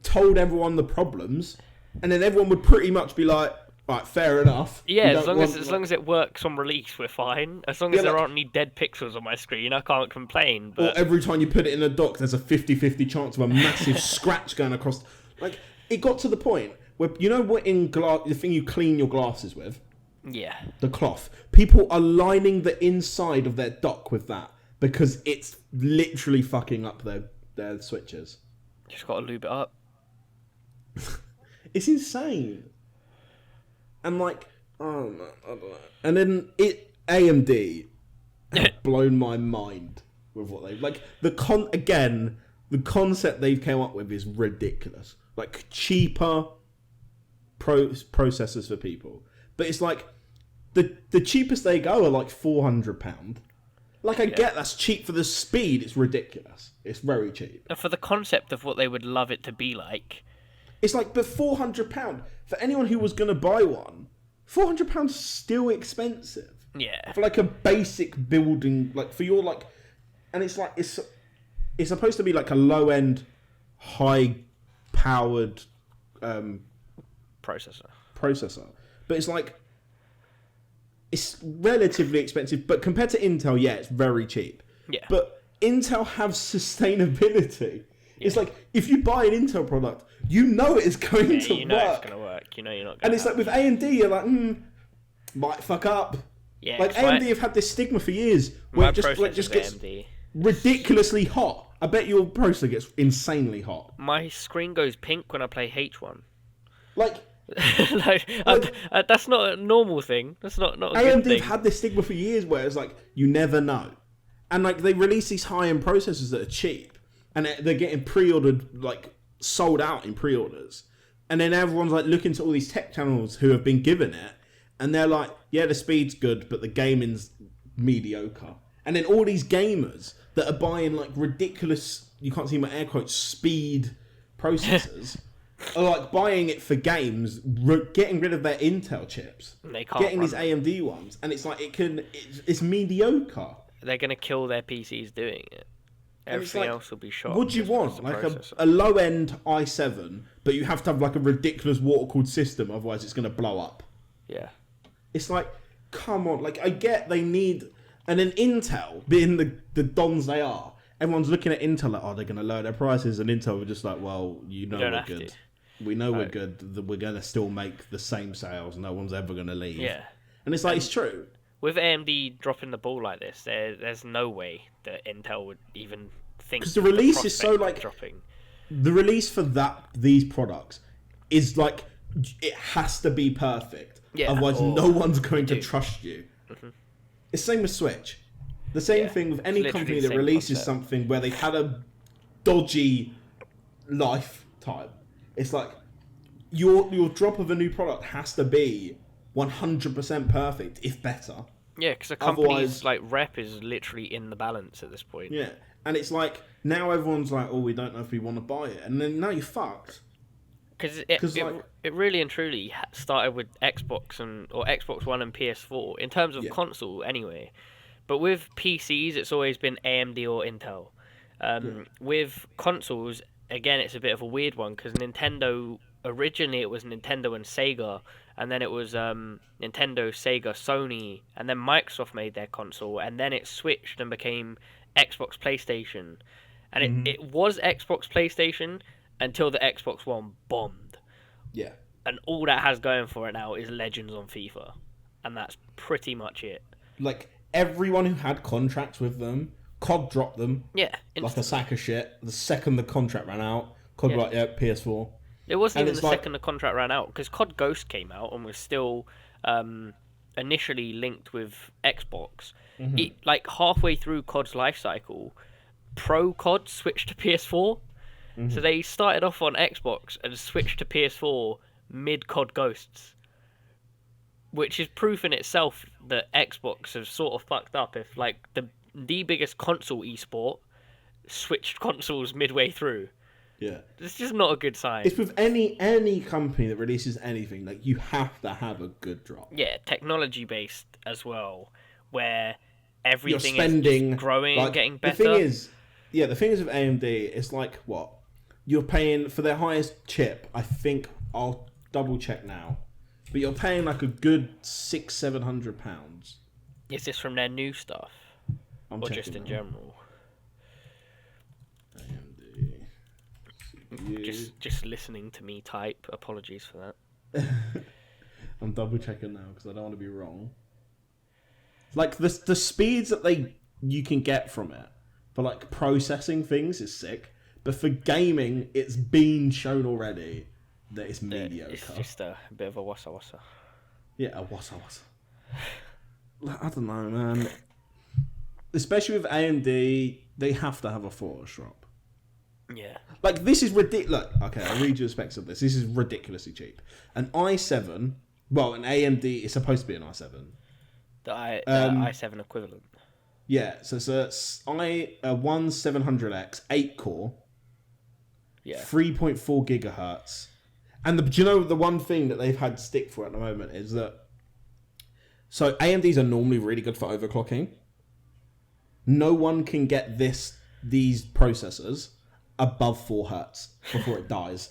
told everyone the problems, and then everyone would pretty much be like, Right, fair enough.
Yeah, as long as it works on release, we're fine. As long as there aren't any dead pixels on my screen, I can't complain. But...
Or every time you put it in a dock, there's a 50-50 chance of a massive scratch going across. Like, it got to the point where, you know what, in glass, the thing you clean your glasses with?
Yeah.
The cloth. People are lining the inside of their dock with that because it's literally fucking up their switches.
Just gotta lube it up.
It's insane. And like, oh man, I don't know. And then AMD have blown my mind with what they like. The concept they've came up with is ridiculous. Like cheaper processors for people, but it's like the cheapest they go are like £400. Like I get that's cheap for the speed. It's ridiculous. It's very cheap.
And for the concept of what they would love it to be like.
It's like, but £400 for anyone who was gonna buy one. £400 is still expensive.
Yeah.
For like a basic building, like for your like, and it's like it's supposed to be like a low end, high powered processor, but it's like it's relatively expensive. But compared to Intel, yeah, it's very cheap.
Yeah.
But Intel have sustainability. Yeah. It's like if you buy an Intel product, you know it is going to work.
You know it's going to work. You know you're not going to.
And it's like with AMD, you're like, might fuck up.
Yeah.
Like AMD have had this stigma for years where it just gets
AMD.
Ridiculously hot. I bet your processor gets insanely hot.
My screen goes pink when I play H1.
Like,
that's not a normal thing. That's not a good
AMD
thing.
have had this stigma for years where it's like you never know, and like they release these high-end processors that are cheap, and they're getting pre-ordered, like sold out in pre-orders, and then everyone's like looking to all these tech channels who have been given it, and they're like, yeah, the speed's good, but the gaming's mediocre, and then all these gamers that are buying like ridiculous, you can't see my air quotes, speed processors. Are like buying it for games, getting rid of their Intel chips, getting these AMD ones, and it's like it's mediocre.
They're gonna kill their PCs doing it. Everything else will be shot.
What do you want? Like a low end i7, but you have to have like a ridiculous water cooled system, otherwise it's gonna blow up.
Yeah.
It's like, come on, like I get they need, and then Intel being the dons they are, everyone's looking at Intel like, oh, they're gonna lower their prices, and Intel were just like, well, you know we're good. We know we're good. We're going to still make the same sales. No one's ever going to leave.
Yeah.
And it's like, it's true.
With AMD dropping the ball like this, there's no way that Intel would even think.
Because the release is so like
dropping. The
release for these products is like, it has to be perfect.
Yeah.
Otherwise, no one's going to trust you. Mm-hmm. It's the same with Switch. The same thing with any company that releases something where they've had a dodgy lifetime. It's like your drop of a new product has to be 100% perfect, if better.
Yeah, because a company's like rep is literally in the balance at this point.
Yeah, and it's like now everyone's like, oh, we don't know if we want to buy it, and then now you're fucked.
Because it really and truly started with Xbox or Xbox One and PS4 in terms of console anyway, but with PCs it's always been AMD or Intel. With consoles. Again, it's a bit of a weird one because Nintendo, originally it was Nintendo and Sega, and then it was Nintendo, Sega, Sony, and then Microsoft made their console, and then it switched and became Xbox PlayStation. And it was Xbox PlayStation until the Xbox One bombed.
Yeah.
And all that has going for it now is Legends on FIFA. And that's pretty much it.
Like, everyone who had contracts with them, COD dropped them.
Yeah.
Like a sack of shit. The second the contract ran out, COD were like, yeah, PS4.
It wasn't even the second the contract ran out, because COD Ghost came out and was still initially linked with Xbox. Like halfway through COD's life cycle, Pro COD switched to PS4. So they started off on Xbox and switched to PS4 mid-COD Ghosts. Which is proof in itself that Xbox have sort of fucked up if like the biggest console esport switched consoles midway through.
Yeah.
It's just not a good sign.
It's with any company that releases anything, like you have to have a good drop.
Yeah, technology based as well, where everything
is
growing and getting better.
The thing is with AMD, it's like what? You're paying for their highest chip, I think I'll double check now. But you're paying like a good £600-700.
Is this from their new stuff?
I'm
or
checking
just in
now.
general?
AMD.
Just listening to me type. Apologies for that.
I'm double checking now because I don't want to be wrong. Like the speeds that you can get from it for like processing things is sick, but for gaming, it's been shown already that it's mediocre.
It's just a bit of a wassa wassa.
Yeah, a wassa wassa. I don't know, man. Especially with AMD, they have to have a Photoshop.
Yeah.
Like, this is ridiculous. Okay, I'll read you the specs of this. This is ridiculously cheap. An i7, well, an AMD is supposed to be an i7.
The i7 equivalent.
Yeah, so it's a 1700X, 8 core,
Yeah.
3.4 gigahertz. And do you know the one thing that they've had stick for at the moment is that, so AMDs are normally really good for overclocking. No one can get these processors above 4 hertz before it dies.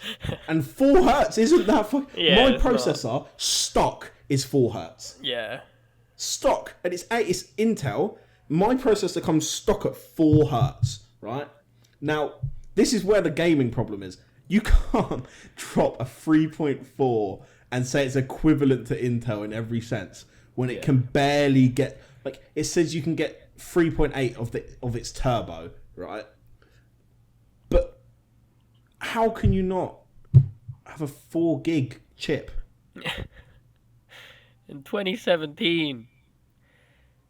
And 4 hertz isn't that
Yeah,
my processor stock is 4 hertz.
Yeah.
Stock, and it's Intel. My processor comes stock at 4 hertz, right? Now, this is where the gaming problem is. You can't drop a 3.4 and say it's equivalent to Intel in every sense when it can barely get, like, it says you can get 3.8 of its turbo, right? But how can you not have a 4 gig chip?
In 2017.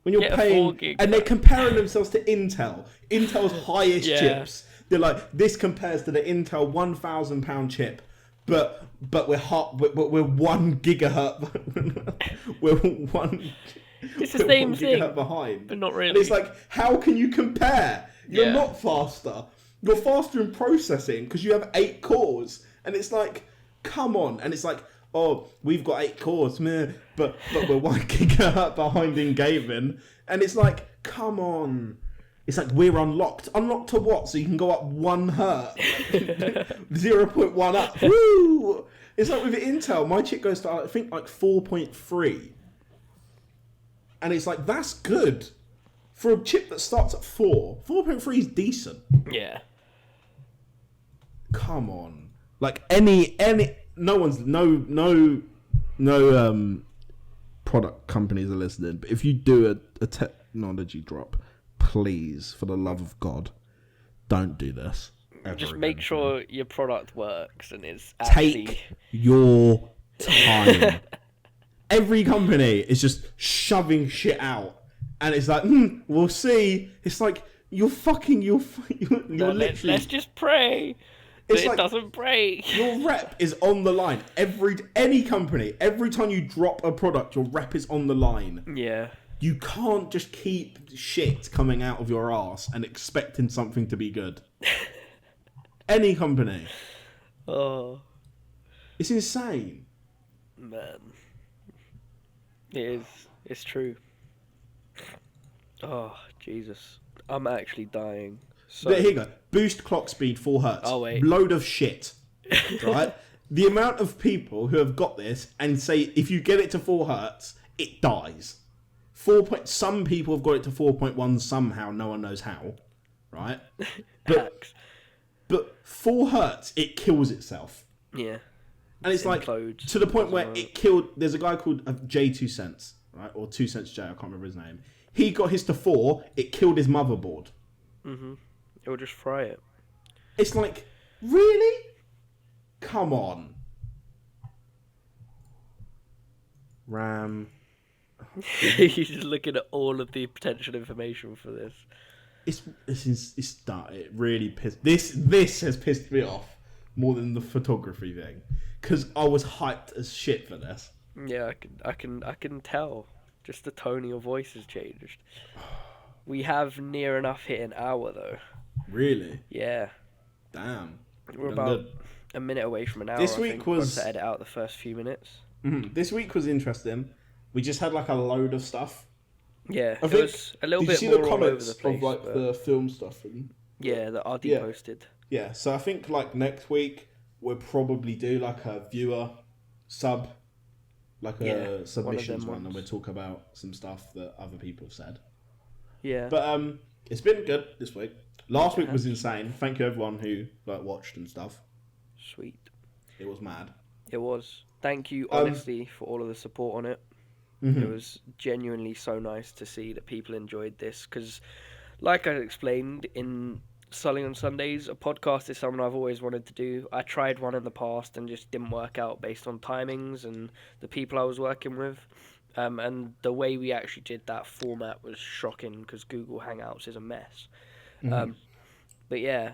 When you're paying, and they're comparing themselves to Intel. Intel's highest chips. They're like, this compares to the Intel £1,000 chip, but we're 1 gigahertz. We're one.
It's the same thing,
behind,
but not really.
And it's like, how can you compare? You're not faster. You're faster in processing because you have 8 cores, and it's like, come on. And it's like, oh, we've got 8 cores, meh, but we're 1 gigahertz behind in gaming, and it's like, come on. It's like, we're unlocked. Unlocked to what? So you can go up 1 hertz, 0.1 up. Woo! It's like with Intel, my chip goes to, I think, like 4.3. And it's like, that's good. For a chip that starts at 4, 4.3 is decent.
Yeah.
Come on. Like, no product companies are listening, but if you do a technology drop, please, for the love of God, don't do this.
Just make sure your product works and is actually...
Take your time. Every company is just shoving shit out, and it's like, we'll see. It's like, you're literally...
Let's just pray that it doesn't break.
Your rep is on the line. Any company, every time you drop a product, your rep is on the line.
Yeah.
You can't just keep shit coming out of your ass and expecting something to be good. Any company.
Oh.
It's insane.
Man. It is. It's true. Oh, Jesus. I'm actually dying. So...
But here you go. Boost clock speed 4 hertz.
Oh, wait.
Load of shit. Right? The amount of people who have got this and say if you get it to 4 hertz, it dies. Some people have got it to 4.1 somehow. No one knows how. Right? But 4 hertz, it kills itself.
Yeah.
And it's like, to the point where it killed... There's a guy called J2 Cents, right? Or 2 Cents J, I can't remember his name. He got his to 4, it killed his motherboard.
Mm-hmm. It will just fry it.
It's like, really? Come on. RAM.
You're just looking at all of the potential information for this.
It really pissed... This has pissed me off more than the photography thing. Because I was hyped as shit for this.
Yeah, I can tell. Just the tone of your voice has changed. We have near enough hit an hour though.
Really?
Yeah.
Damn.
We're about a minute away from an hour.
This week was...
to edit out the first few minutes.
Mm-hmm. This week was interesting. We just had like a load of stuff.
Yeah, it was a little bit more all over the place.
Of like the film stuff?
Yeah, that RD posted.
Yeah, so I think like next week we'll probably do like a viewer sub like
Yeah,
a submissions
one
one,
of them
and we'll
ones.
talk about some stuff that other people have said.
Yeah.
But it's been good this week. Last week was
has.
insane. Thank you everyone who like watched and stuff.
Sweet.
It was mad.
It was. Thank you, honestly, for all of the support on it. It was genuinely so nice to see that people enjoyed this because, like I explained in Sully on Sundays, a podcast is something I've always wanted to do. I tried one in the past and just didn't work out based on timings and the people I was working with. And the way we actually did that format was shocking because Google Hangouts is a mess. But yeah,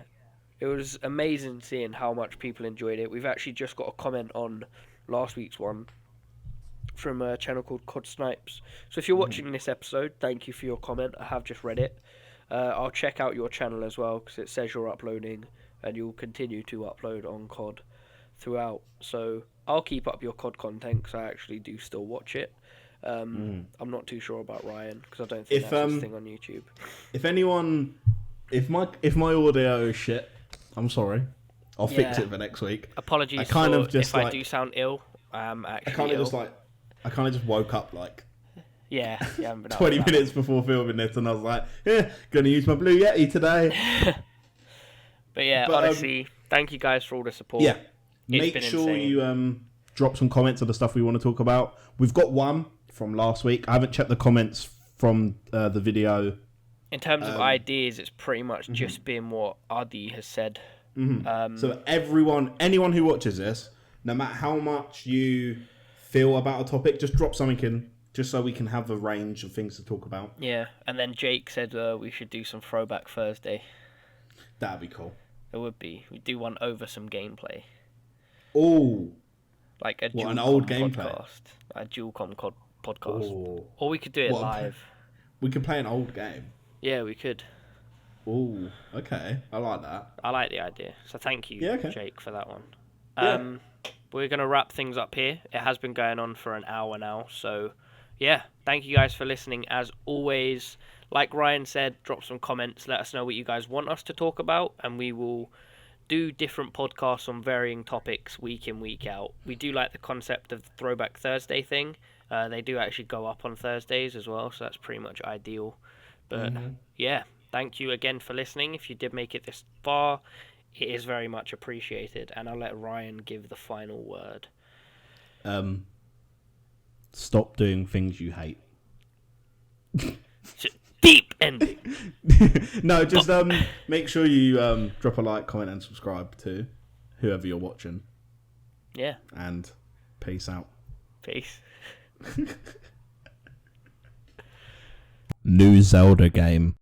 it was amazing seeing how much people enjoyed it. We've actually just got a comment on last week's one from a channel called Cod Snipes. So if you're watching this episode, thank you for your comment. I have just read it. I'll check out your channel as well because it says you're uploading and you'll continue to upload on COD throughout. So I'll keep up your COD content because I actually do still watch it. I'm not too sure about Ryan because I don't think that's his thing on YouTube.
If my audio is shit, I'm sorry. I'll fix it for next week.
Apologies if I do sound ill. Actually
I kind of just woke up like
yeah
20 minutes before filming this, and I was like, yeah, gonna use my Blue Yeti today.
But honestly, thank you guys for all the support.
Yeah, make sure you drop some comments of the stuff we want to talk about. We've got one from last week. I haven't checked the comments from the video.
In terms of ideas, it's pretty much just been what Adi has said.
So anyone who watches this, no matter how much you feel about a topic, just drop something in, just so we can have a range of things to talk about.
Yeah, and then Jake said we should do some Throwback Thursday.
That'd be cool.
It would be. We'd do one over some gameplay.
Oh.
Like an
old
podcast.
gameplay?
A dual-com podcast.
Ooh.
Or we could do it live.
We could play an old game.
Yeah, we could.
Oh, okay. I like that.
I like the idea. So thank you, Jake, for that one.
Yeah.
We're going to wrap things up here. It has been going on for an hour now. So, yeah, thank you guys for listening. As always, like Ryan said, drop some comments. Let us know what you guys want us to talk about. And we will do different podcasts on varying topics week in, week out. We do like the concept of the Throwback Thursday thing. They do actually go up on Thursdays as well. So that's pretty much ideal. But, yeah, thank you again for listening. If you did make it this far, it is very much appreciated, and I'll let Ryan give the final word.
Stop doing things you hate.
Deep ending.
No, just make sure you drop a like, comment, and subscribe to whoever you're watching.
Yeah.
And peace out.
Peace.
New Zelda game.